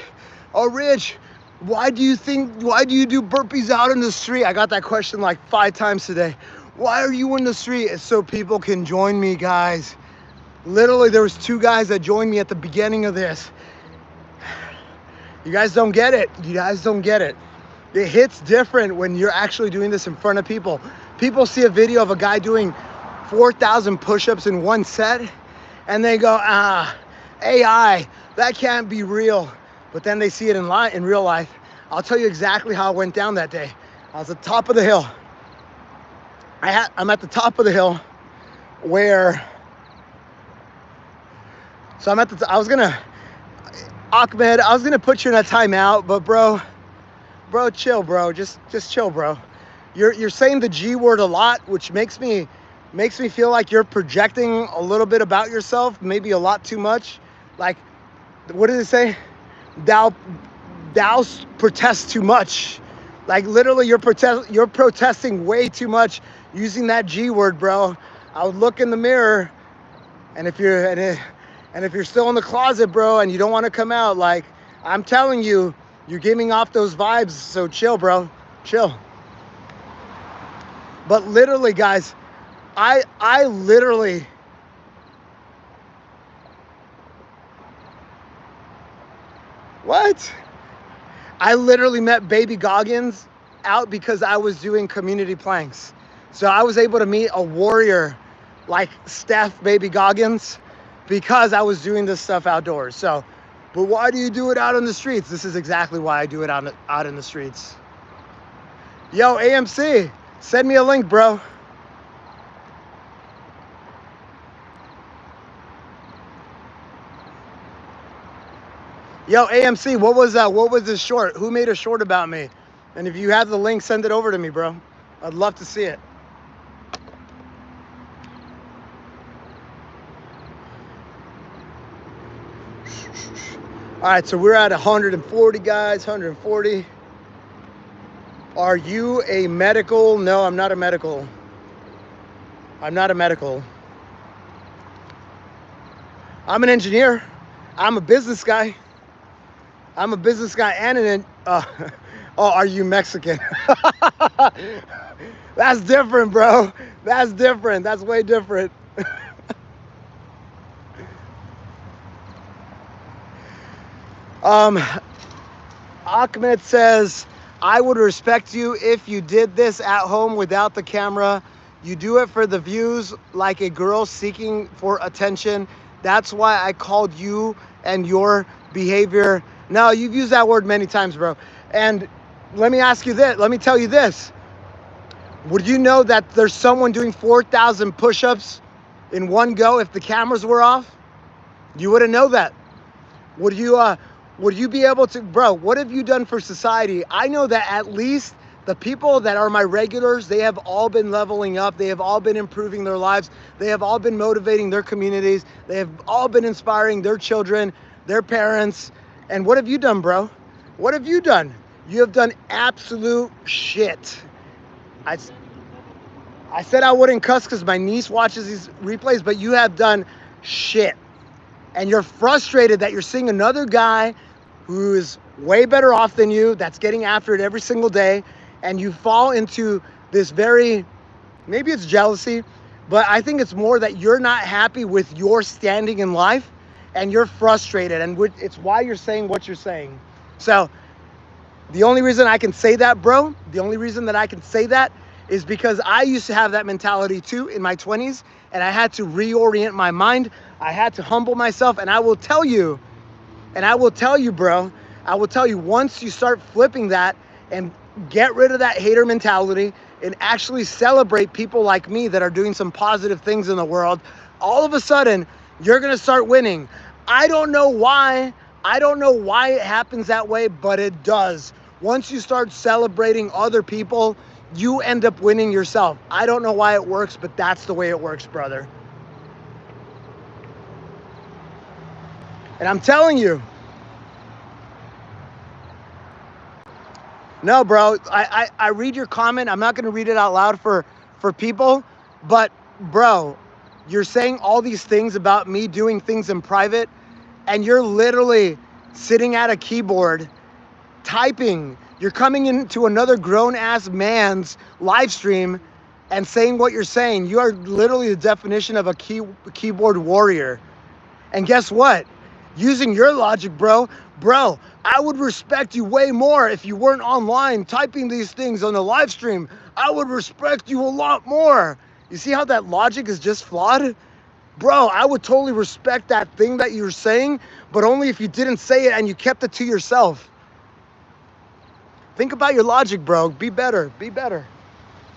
why do you do burpees out in the street? I got that question like 5 times today. Why are you in the street? It's so people can join me, guys. Literally, there was 2 guys that joined me at the beginning of this. You guys don't get it. It hits different when you're actually doing this in front of people. People see a video of a guy doing 4,000 push-ups in 1 set, and they go, AI, that can't be real. But then they see it in real life. I'll tell you exactly how it went down that day. I was at the top of the hill. I'm at the top of the hill where, so Ahmed, I was gonna put you in a timeout, but bro, chill, bro. Just chill, bro. You're saying the G word a lot, which makes me feel like you're projecting a little bit about yourself, maybe a lot too much. Like, what did it say? Thou protest too much. Like, literally, you're protesting way too much using that G word, bro. I would look in the mirror, and if you're still in the closet, bro, and you don't want to come out, like, I'm telling you, you're giving off those vibes. So chill, bro. Chill. But literally, guys, I literally, what? I literally met baby Goggins out because I was doing community planks. So I was able to meet a warrior like Steph baby Goggins because I was doing this stuff outdoors. So, but why do you do it out on the streets? This is exactly why I do it out in the streets. Yo, AMC, send me a link, bro. Yo, AMC, what was this short? Who made a short about me? And if you have the link, send it over to me, bro. I'd love to see it. All right, so we're at 140, guys, 140. Are you a medical? No, I'm not a medical. I'm not a medical. I'm an engineer. I'm a business guy. I'm a business guy and oh, are you Mexican? That's different, bro. That's different. That's way different. Ahmed says, I would respect you if you did this at home without the camera. You do it for the views like a girl seeking for attention. That's why I called you and your behavior. No, you've used that word many times, bro. And let me ask you this. Let me tell you this. Would you know that there's someone doing 4,000 push-ups in one go if the cameras were off? You wouldn't know that. Would you be able to, bro, what have you done for society? I know that at least the people that are my regulars, they have all been leveling up. They have all been improving their lives. They have all been motivating their communities. They have all been inspiring their children, their parents. And what have you done, bro? What have you done? You have done absolute shit. I said I wouldn't cuss because my niece watches these replays, but you have done shit. And you're frustrated that you're seeing another guy who is way better off than you, that's getting after it every single day, and you fall into this maybe it's jealousy, but I think it's more that you're not happy with your standing in life, and you're frustrated, and it's why you're saying what you're saying. So the only reason I can say that, bro, the only reason that I can say that is because I used to have that mentality too in my 20s, and I had to reorient my mind. I had to humble myself, and I will tell you, bro, I will tell you, once you start flipping that and get rid of that hater mentality and actually celebrate people like me that are doing some positive things in the world, all of a sudden, you're gonna start winning. I don't know why it happens that way, but it does. Once you start celebrating other people, you end up winning yourself. I don't know why it works, but that's the way it works, brother. And I'm telling you, no, bro, I read your comment. I'm not going to read it out loud for people, but bro, you're saying all these things about me doing things in private, and you're literally sitting at a keyboard typing. You're coming into another grown-ass man's live stream and saying what you're saying. You are literally the definition of a keyboard warrior. And guess what? Using your logic, bro, I would respect you way more if you weren't online typing these things on the live stream. I would respect you a lot more. You see how that logic is just flawed? Bro, I would totally respect that thing that you're saying, but only if you didn't say it and you kept it to yourself. Think about your logic, bro. Be better. Be better.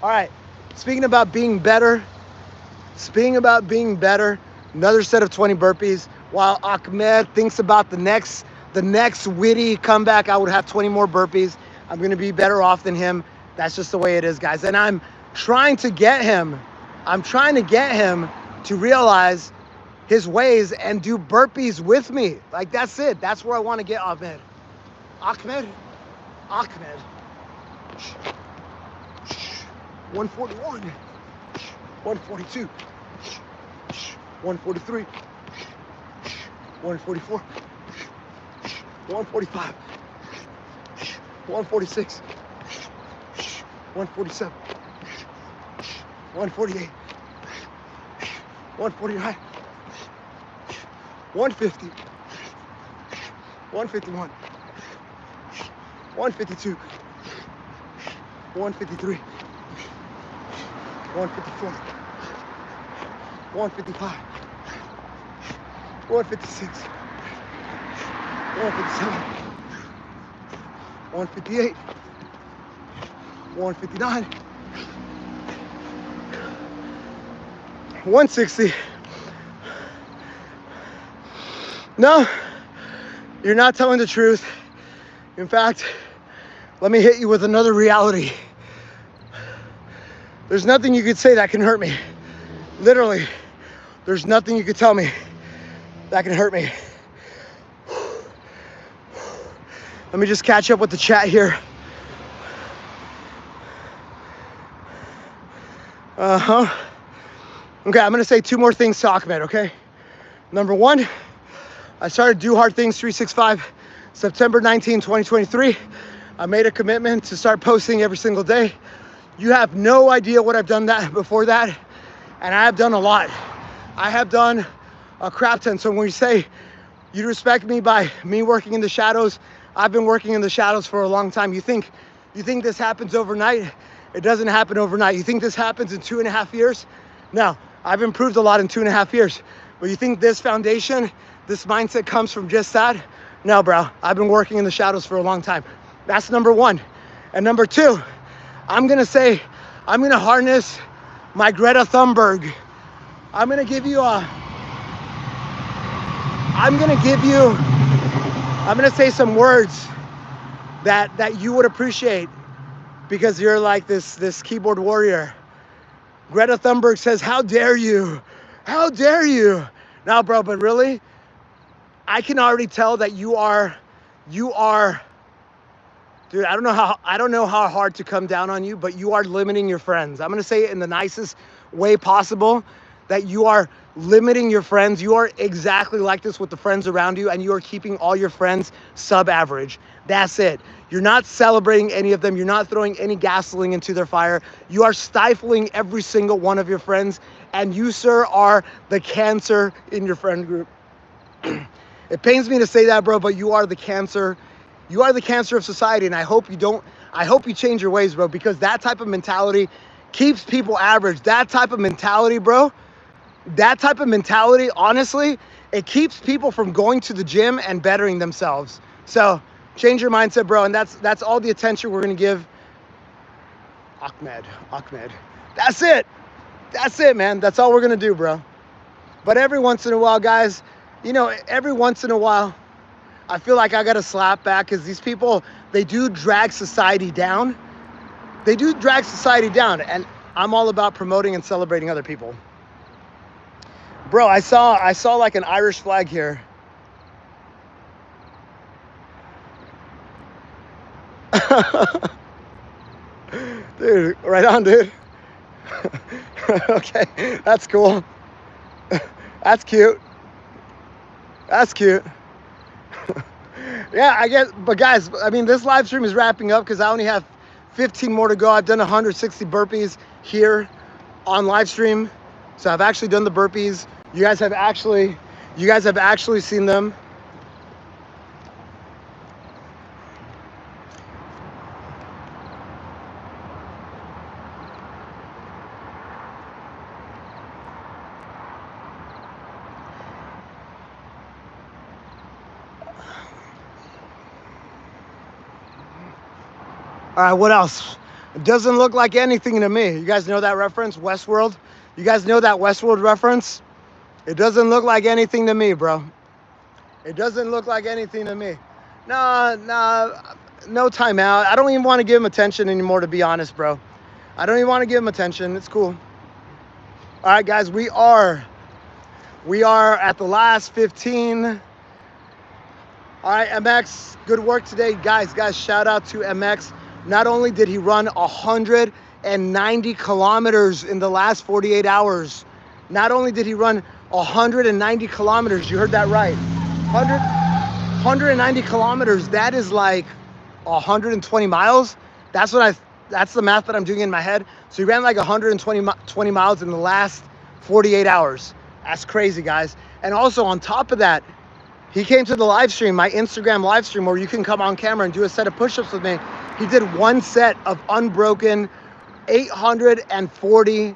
All right. Speaking about being better, another set of 20 burpees. While Ahmed thinks about the next witty comeback, I would have 20 more burpees. I'm going to be better off than him. That's just the way it is, guys. And I'm trying to get him to realize his ways and do burpees with me. Like, that's it. That's where I want to get Ahmed. Ahmed. 141, 142, 143, 144, 145, 146, 147, 148, 149, 150, 151, 152, 153, 154, 155, 156, 157, 158, 159, 160. No, you're not telling the truth. In fact, let me hit you with another reality. There's nothing you could say that can hurt me. Literally, there's nothing you could tell me that can hurt me. Let me just catch up with the chat here. Okay, I'm gonna say two more things to Ahmed, okay? Number one, I started Do Hard Things 365 September 19, 2023. I made a commitment to start posting every single day. You have no idea what I've done that before that, and I have done a lot. I have done a crap ton. So when you say you respect me by me working in the shadows, I've been working in the shadows for a long time. You think You think this happens overnight? It doesn't happen overnight. You think this happens in 2.5 years? No, I've improved a lot in 2.5 years. But you think this foundation, this mindset comes from just that? No, bro. I've been working in the shadows for a long time. That's number one. And number two, I'm gonna harness my Greta Thunberg. I'm gonna say some words that you would appreciate because you're like this keyboard warrior. Greta Thunberg says, "How dare you? How dare you?" Now, bro, but really, I can already tell that you are, dude, I don't know how hard to come down on you, but you are limiting your friends. I'm gonna say it in the nicest way possible, that you are limiting your friends. You are exactly like this with the friends around you, and you are keeping all your friends sub-average. That's it. You're not celebrating any of them. You're not throwing any gasoline into their fire. You are stifling every single one of your friends, and you, sir, are the cancer in your friend group. It pains me to say that, bro, but you are the cancer. You are the cancer of society, and I hope you change your ways, bro, because that type of mentality keeps people average. That type of mentality, bro, honestly, it keeps people from going to the gym and bettering themselves. So change your mindset, bro, and that's all the attention we're gonna give Ahmed. That's it, man. That's all we're gonna do, bro. But every once in a while, guys, every once in a while, I feel like I gotta slap back, because these people, they do drag society down. And I'm all about promoting and celebrating other people. Bro, I saw like an Irish flag here. Dude, right on, dude. Okay, that's cool. That's cute. Yeah, I guess, but guys, I mean, this live stream is wrapping up because I only have 15 more to go. I've done 160 burpees here on live stream. So I've actually done the burpees. You guys have actually seen them. All right, what else? It doesn't look like anything to me. You guys know that reference, Westworld? You guys know that Westworld reference? It doesn't look like anything to me, bro. It doesn't look like anything to me. Nah, no timeout. I don't even want to give him attention anymore, to be honest, bro. I don't even want to give him attention. It's cool. All right, guys, we are at the last 15. All right, MX, good work today. Guys, shout out to MX. Not only did he run 190 kilometers in the last 48 hours, not only did he run 190 kilometers, you heard that right. 190 kilometers, that is like 120 miles. That's the math that I'm doing in my head. So he ran like 120 miles in the last 48 hours. That's crazy, guys. And also on top of that, he came to the live stream, my Instagram live stream, where you can come on camera and do a set of push-ups with me. He did one set of unbroken 840,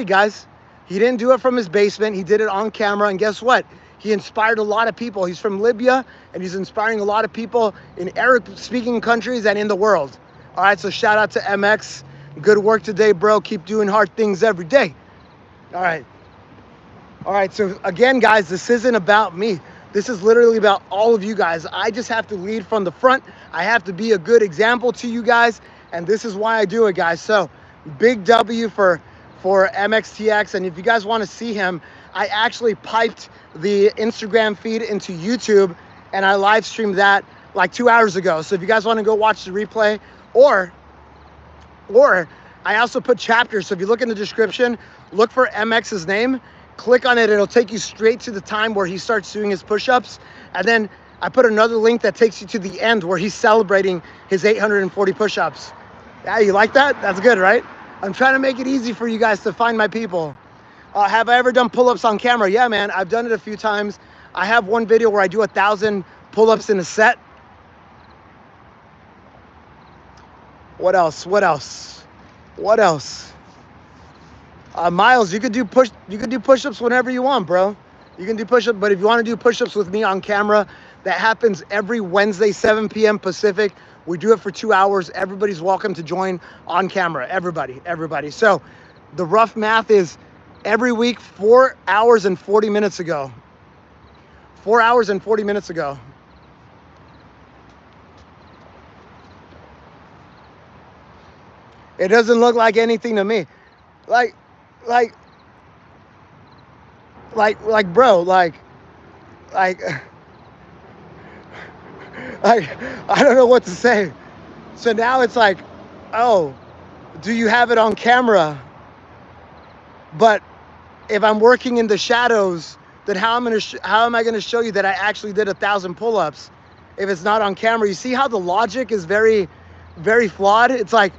guys. He didn't do it from his basement. He did it on camera. And guess what? He inspired a lot of people. He's from Libya, and he's inspiring a lot of people in Arabic-speaking countries and in the world. All right, so shout out to MX. Good work today, bro. Keep doing hard things every day. All right, so again, guys, this isn't about me. This is literally about all of you guys. I just have to lead from the front. I have to be a good example to you guys, and this is why I do it, guys. So big W for MXTX, and if you guys want to see him, I actually piped the Instagram feed into YouTube, and I live streamed that like 2 hours ago. So if you guys want to go watch the replay, or I also put chapters. So if you look in the description, look for MX's name, click on it, it'll take you straight to the time where he starts doing his push-ups. And then I put another link that takes you to the end where he's celebrating his 840 push-ups. Yeah, you like that? That's good, right? I'm trying to make it easy for you guys to find my people. Have I ever done pull-ups on camera? Yeah, man, I've done it a few times. I have one video where I do 1,000 pull-ups in a set. What else? What else? What else? Miles, you could do push-ups whenever you want, bro. You can do push-ups, but if you want to do push-ups with me on camera, that happens every Wednesday, 7 p.m. Pacific. We do it for 2 hours. Everybody's welcome to join on camera. Everybody. So the rough math is every week, 4 hours and 40 minutes ago. 4 hours and 40 minutes ago. It doesn't look like anything to me. Like, bro, like, I don't know what to say. So now it's like, oh, do you have it on camera? But if I'm working in the shadows, then how am I gonna show you that I actually did 1,000 pull-ups if it's not on camera? You see how the logic is very, very flawed? It's like,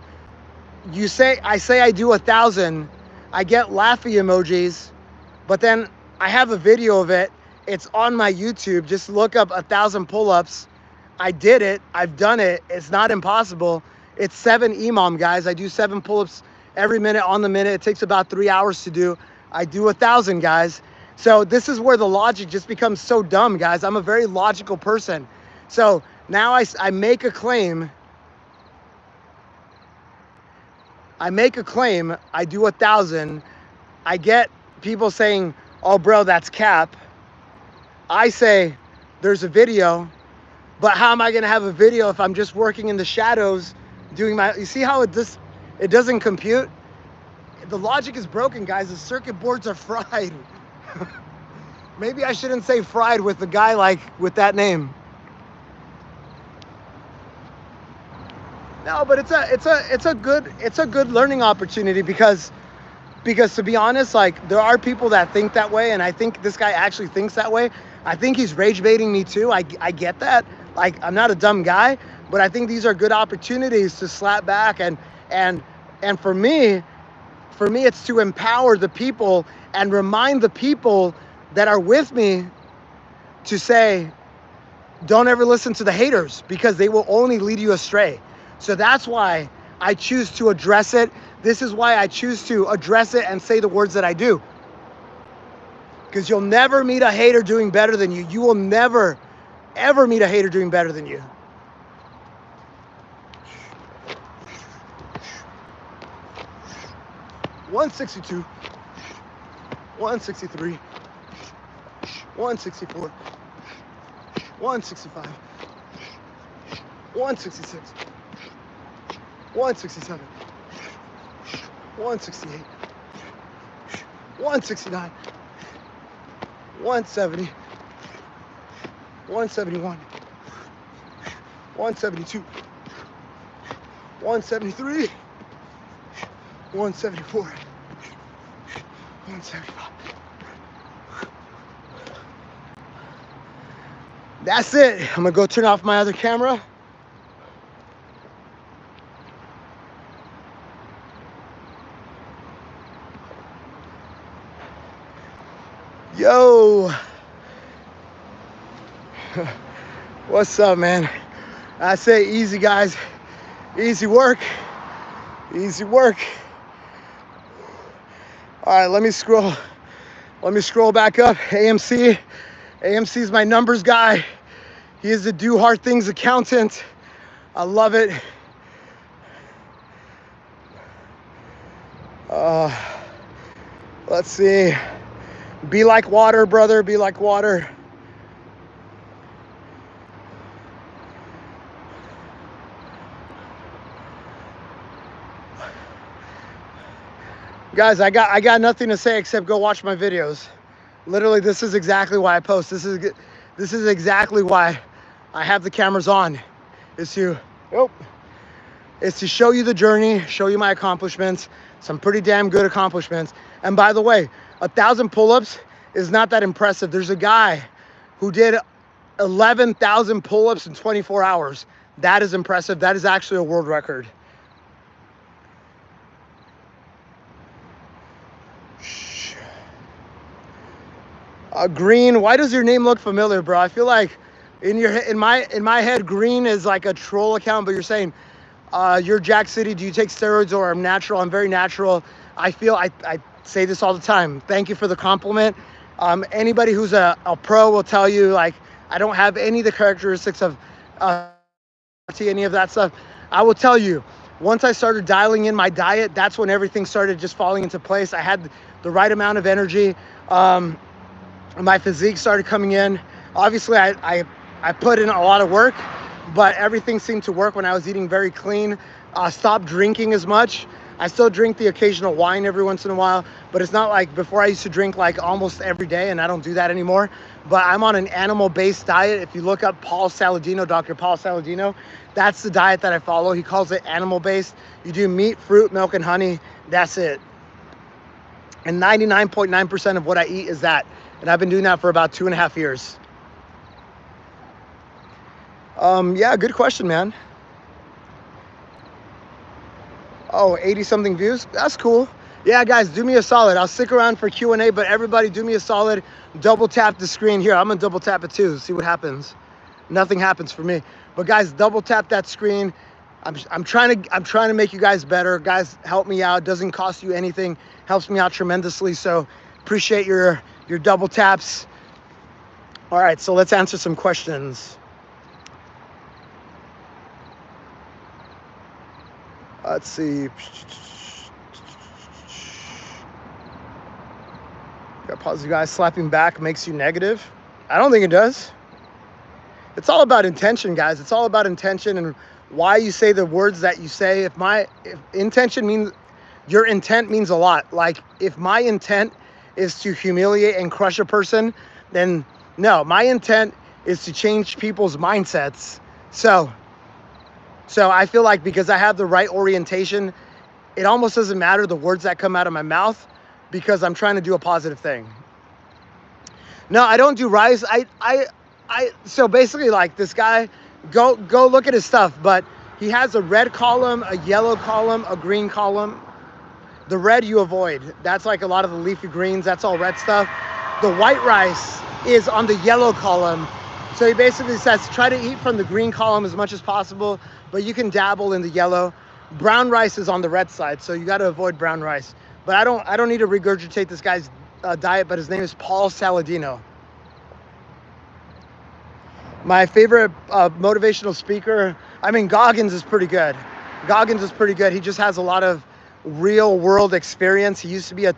I say I do 1,000, I get laughy emojis, but then I have a video of it. It's on my YouTube. Just look up 1,000 pull-ups. I did it. I've done it. It's not impossible. It's 7 EMOM, guys. I do 7 pull-ups every minute on the minute. It takes about 3 hours to do. I do 1,000, guys. So this is where the logic just becomes so dumb, guys. I'm a very logical person. So now I make a claim. I do 1,000. I get people saying, oh, bro, that's cap. I say, there's a video, but how am I gonna have a video if I'm just working in the shadows doing you see how it doesn't compute? The logic is broken, guys. The circuit boards are fried. Maybe I shouldn't say fried with a guy with that name. No, but it's a good learning opportunity because to be honest, like, there are people that think that way, and I think this guy actually thinks that way. I think he's rage baiting me too. I get that. Like, I'm not a dumb guy, but I think these are good opportunities to slap back and for me it's to empower the people and remind the people that are with me to say, don't ever listen to the haters, because they will only lead you astray. So that's why I choose to address it. This is why I choose to address it and say the words that I do. Because you'll never meet a hater doing better than you. You will never, ever meet a hater doing better than you. $162, $163, $164, $165, $166, $167, $168, $169, $170, $171, $172, $173, $174, $175. That's it. I'm gonna go turn off my other camera. Yo. What's up, man? I say easy, guys. Easy work. Easy work. All right, let me scroll back up. AMC is my numbers guy. He is the do hard things accountant. I love it. Let's see. Be like water, brother. Be like water. Guys, I got nothing to say except go watch my videos. Literally, this is exactly why I post. This is exactly why I have the cameras on. It's to show you the journey, show you my accomplishments, some pretty damn good accomplishments. And by the way, 1,000 pull-ups is not that impressive. There's a guy who did 11,000 pull-ups in 24 hours. That is impressive. That is actually a world record. Green, why does your name look familiar, bro? I feel like in my head, Green is like a troll account, but you're saying You're Jack City. Do you take steroids or I'm natural? I'm very natural. I feel, I say this all the time. Thank you for the compliment. Anybody who's a pro will tell you, like, I don't have any of the characteristics of any of that stuff. I will tell you, once I started dialing in my diet, that's when everything started just falling into place. I had the right amount of energy. My physique started coming in. Obviously, I put in a lot of work, but everything seemed to work when I was eating very clean. Stopped drinking as much. I still drink the occasional wine every once in a while, but it's not like before. I used to drink like almost every day, and I don't do that anymore. But I'm on an animal-based diet. If you look up Paul Saladino, Dr. Paul Saladino, that's the diet that I follow. He calls it animal-based. You do meat, fruit, milk, and honey. That's it. And 99.9% of what I eat is that. And I've been doing that for about 2.5 years. Yeah, good question, man. Oh, 80-something views. That's cool. Yeah, guys, do me a solid. I'll stick around for Q&A, but everybody do me a solid. Double tap the screen here. I'm gonna double tap it too. See what happens. Nothing happens for me. But guys, double tap that screen. I'm trying to make you guys better. Guys, help me out. Doesn't cost you anything. Helps me out tremendously. So appreciate your double taps. All right, so let's answer some questions. Let's see. Got positive guys. Slapping back makes you negative. I don't think it does. It's all about intention, guys. It's all about intention and why you say the words that you say. If intention means, your intent means a lot. Like if my intent is to humiliate and crush a person, then no, my intent is to change people's mindsets. So I feel like because I have the right orientation, it almost doesn't matter the words that come out of my mouth because I'm trying to do a positive thing. No, I don't do rice. So basically, like this guy, go look at his stuff, but he has a red column, a yellow column, a green column. The red you avoid. That's like a lot of the leafy greens. That's all red stuff. The white rice is on the yellow column. So he basically says, try to eat from the green column as much as possible, but you can dabble in the yellow. Brown rice is on the red side, so you got to avoid brown rice. But I don't need to regurgitate this guy's diet, but his name is Paul Saladino. My favorite motivational speaker, I mean, Goggins is pretty good. Goggins is pretty good. He just has a lot of real world experience. He used to be a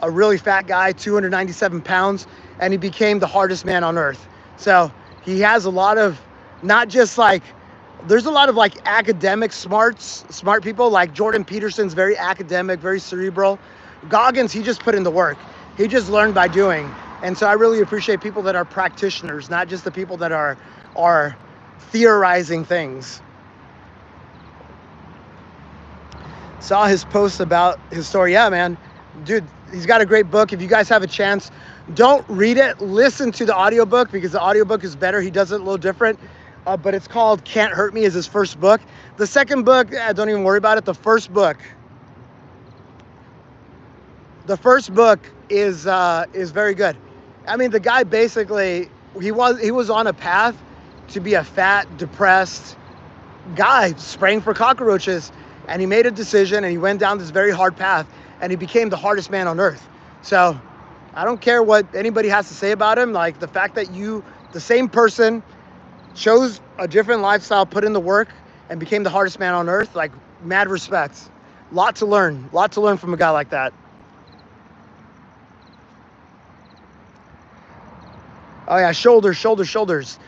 really fat guy, 297 pounds, and he became the hardest man on earth. So he has a lot of, not just like, there's a lot of like academic smart people, like Jordan Peterson's very academic, very cerebral. Goggins, he just put in the work. He just learned by doing. And so I really appreciate people that are practitioners, not just the people that are theorizing things. Saw his post about his story. Yeah, man, dude, he's got a great book. If you guys have a chance, don't read it, listen to the audiobook because the audiobook is better. He does it a little different, but it's called Can't Hurt Me is his first book. The second book, don't even worry about it. The first book is very good. I mean, the guy basically, he was on a path to be a fat, depressed guy spraying for cockroaches, and he made a decision and he went down this very hard path and he became the hardest man on earth. So I don't care what anybody has to say about him. Like the fact that the same person chose a different lifestyle, put in the work and became the hardest man on earth, like mad respect. Lot to learn from a guy like that. Oh yeah, shoulders.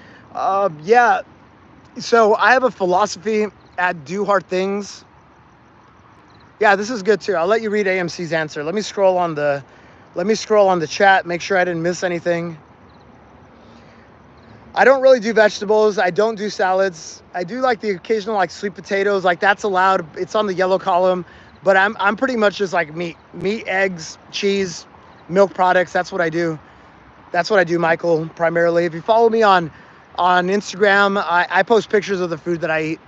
Yeah, so I have a philosophy at Do Hard Things. Yeah, this is good too. I'll let you read AMC's answer. Let me scroll on the chat, make sure I didn't miss anything. I don't really do vegetables. I don't do salads. I do like the occasional like sweet potatoes, like that's allowed. It's on the yellow column, but I'm pretty much just like meat, eggs, cheese, milk products. That's what I do. That's what I do, Michael, primarily. If you follow me on Instagram, I post pictures of the food that I eat.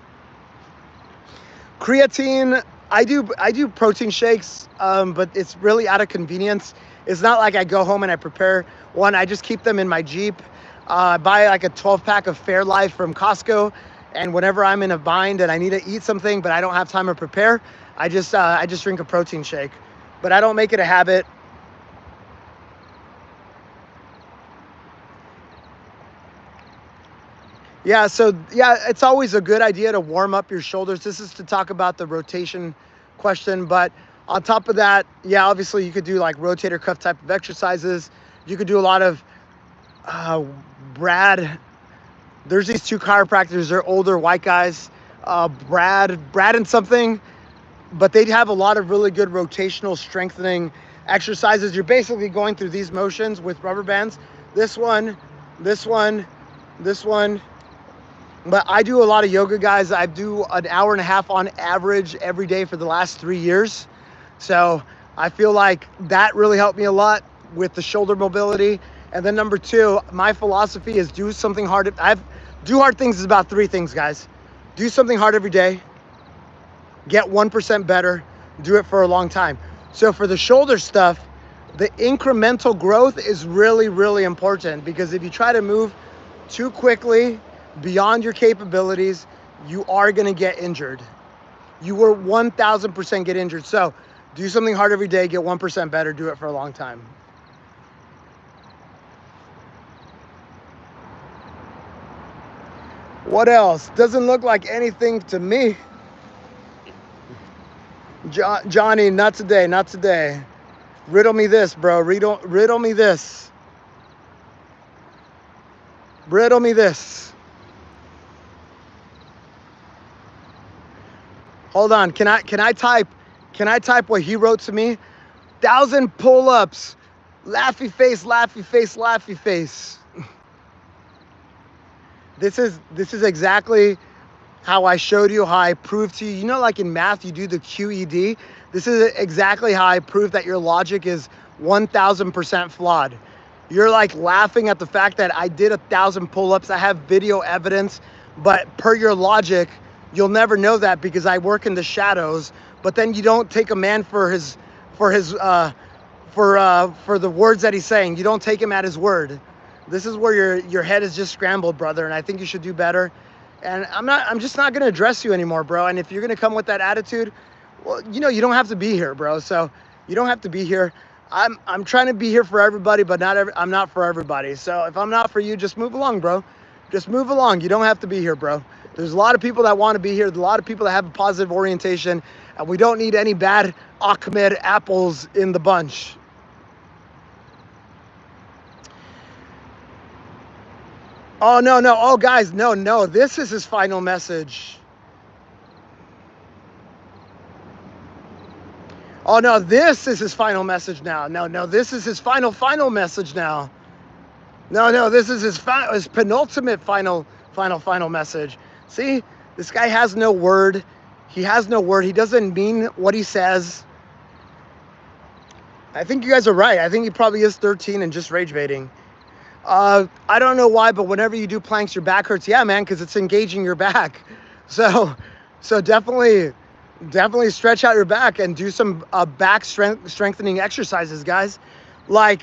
Creatine, I do protein shakes, but it's really out of convenience. It's not like I go home and I prepare one. I just keep them in my Jeep. I buy like a 12-pack of Fairlife from Costco, And whenever I'm in a bind and I need to eat something, but I don't have time to prepare, I just drink a protein shake. But I don't make it a habit. Yeah, so yeah, it's always a good idea to warm up your shoulders. This is to talk about the rotation question, but on top of that, yeah, obviously you could do like rotator cuff type of exercises. You could do a lot of Brad. There's these two chiropractors. They're older white guys, Brad and something, but they have a lot of really good rotational strengthening exercises. You're basically going through these motions with rubber bands. This one, this one, this one. But I do a lot of yoga, guys. I do an hour and a half on average every day for the last 3 years. So I feel like that really helped me a lot with the shoulder mobility. And then number 2, my philosophy is do something hard. Do hard things is about 3 things, guys. Do something hard every day. Get 1% better. Do it for a long time. So for the shoulder stuff, the incremental growth is really, really important, because if you try to move too quickly beyond your capabilities, you are going to get injured. You will 1000% get injured. So do something hard every day, get 1% better, do it for a long time. What else? Doesn't look like anything to me. Johnny, not today, not today. Riddle me this, bro. Riddle me this. Riddle me this. Hold on. Can I type what he wrote to me? 1,000 pull-ups. Laughy face, laughy face, laughy face. This is exactly how I showed you, how I proved to you. You know, like in math, you do the QED. This is exactly how I proved that your logic is 1000% flawed. You're like laughing at the fact that I did 1,000 pull-ups. I have video evidence, but per your logic, you'll never know that because I work in the shadows. But then you don't take a man for the words that he's saying. You don't take him at his word. This is where your head is just scrambled, brother, and I think you should do better. And I'm just not gonna address you anymore, bro. And if you're gonna come with that attitude, well, you know, you don't have to be here, bro. So you don't have to be here. I'm trying to be here for everybody, but I'm not for everybody. So if I'm not for you, just move along, bro. Just move along. You don't have to be here, bro. There's a lot of people that want to be here. There's a lot of people that have a positive orientation, and we don't need any bad Ahmed apples in the bunch. Oh, no. Oh, guys, no. This is his final message. Oh, no, this is his final message now. No, this is his final message now. No, this is his penultimate final message. See, this guy has no word. He has no word. He doesn't mean what he says. I think you guys are right. I think he probably is 13 and just rage baiting. I don't know why, but whenever you do planks, your back hurts. Yeah, man, because it's engaging your back. So definitely stretch out your back and do some back strengthening exercises, guys. Like,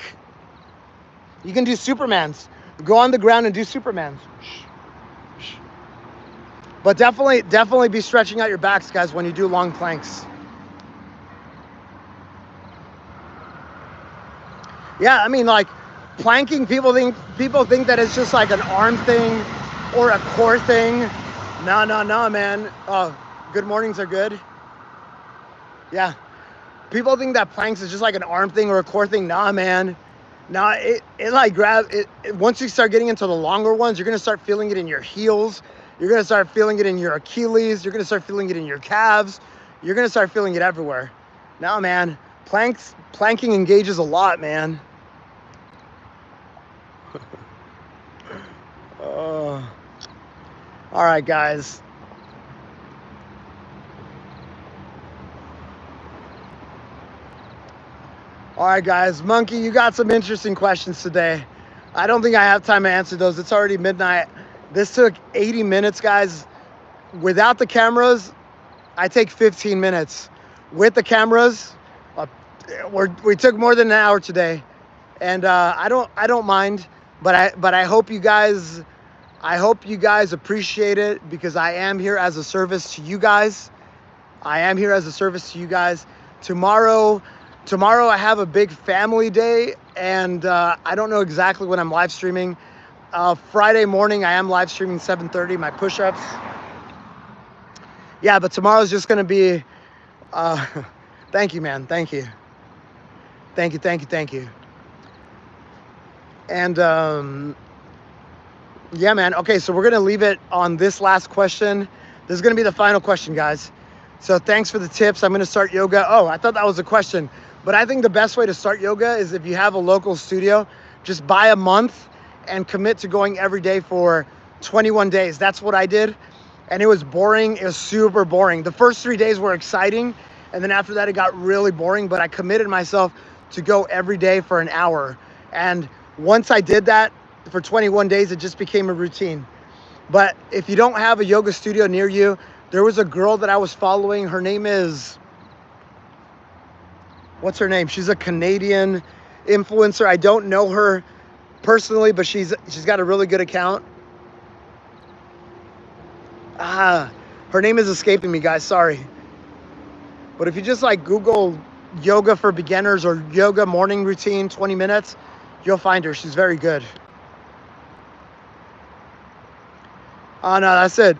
you can do Supermans. Go on the ground and do Supermans. But definitely be stretching out your backs, guys, when you do long planks. Yeah, I mean, like, planking, people think that it's just like an arm thing or a core thing. No, man. Oh, good mornings are good. Yeah. People think that planks is just like an arm thing or a core thing. Nah, man. Nah, it like once you start getting into the longer ones, you're going to start feeling it in your heels. You're going to start feeling it in your Achilles. You're going to start feeling it in your calves. You're going to start feeling it everywhere. Nah, man. Planking engages a lot, man. All right, guys. All right, guys. Monkey, you got some interesting questions today. I don't think I have time to answer those. It's already midnight. This took 80 minutes, guys. Without the cameras, I take 15 minutes. With the cameras, we took more than an hour today, and I don't mind. But I hope you guys I hope you guys appreciate it because I am here as a service to you guys. I am here as a service to you guys. Tomorrow I have a big family day, and I don't know exactly when I'm live streaming. Friday morning I am live streaming 7:30 my push-ups. Yeah, but tomorrow's just gonna be thank you, man. Thank you. Thank you. And yeah, man. Okay, so we're gonna leave it on this last question. This is gonna be the final question, guys. So thanks for the tips. I'm gonna start yoga. Oh, I thought that was a question. But I think the best way to start yoga is if you have a local studio, just buy a month and commit to going every day for 21 days. That's what I did. And it was boring. It was super boring. The first 3 days were exciting. And then after that, it got really boring. But I committed myself to go every day for an hour. And once I did that for 21 days, it just became a routine. But if you don't have a yoga studio near you, there was a girl that I was following. Her name is, what's her name? She's a Canadian influencer. I don't know her personally, but she's got a really good account. Her name is escaping me, guys. Sorry. But if you just like Google yoga for beginners or yoga morning routine 20 minutes, you'll find her. She's very good. Oh no, that's it.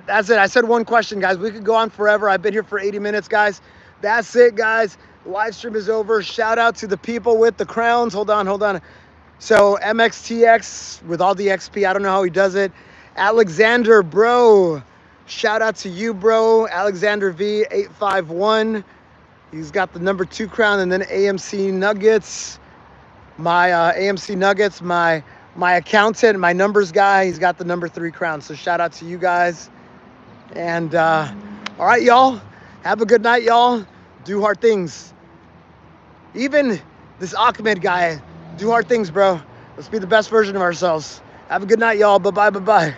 I said one question, guys. We could go on forever. I've been here for 80 minutes, guys. That's it, guys. The live stream is over. Shout out to the people with the crowns. Hold on. So MXTX with all the XP. I don't know how he does it. Alexander, bro. Shout out to you, bro. Alexander V851. He's got the number 2 crown, and then AMC Nuggets. My AMC Nuggets, my accountant, my numbers guy, he's got the number 3 crown. So shout out to you guys. And all right, y'all. Have a good night, y'all. Do hard things. Even this Ahmed guy, do hard things, bro. Let's be the best version of ourselves. Have a good night, y'all. Bye-bye.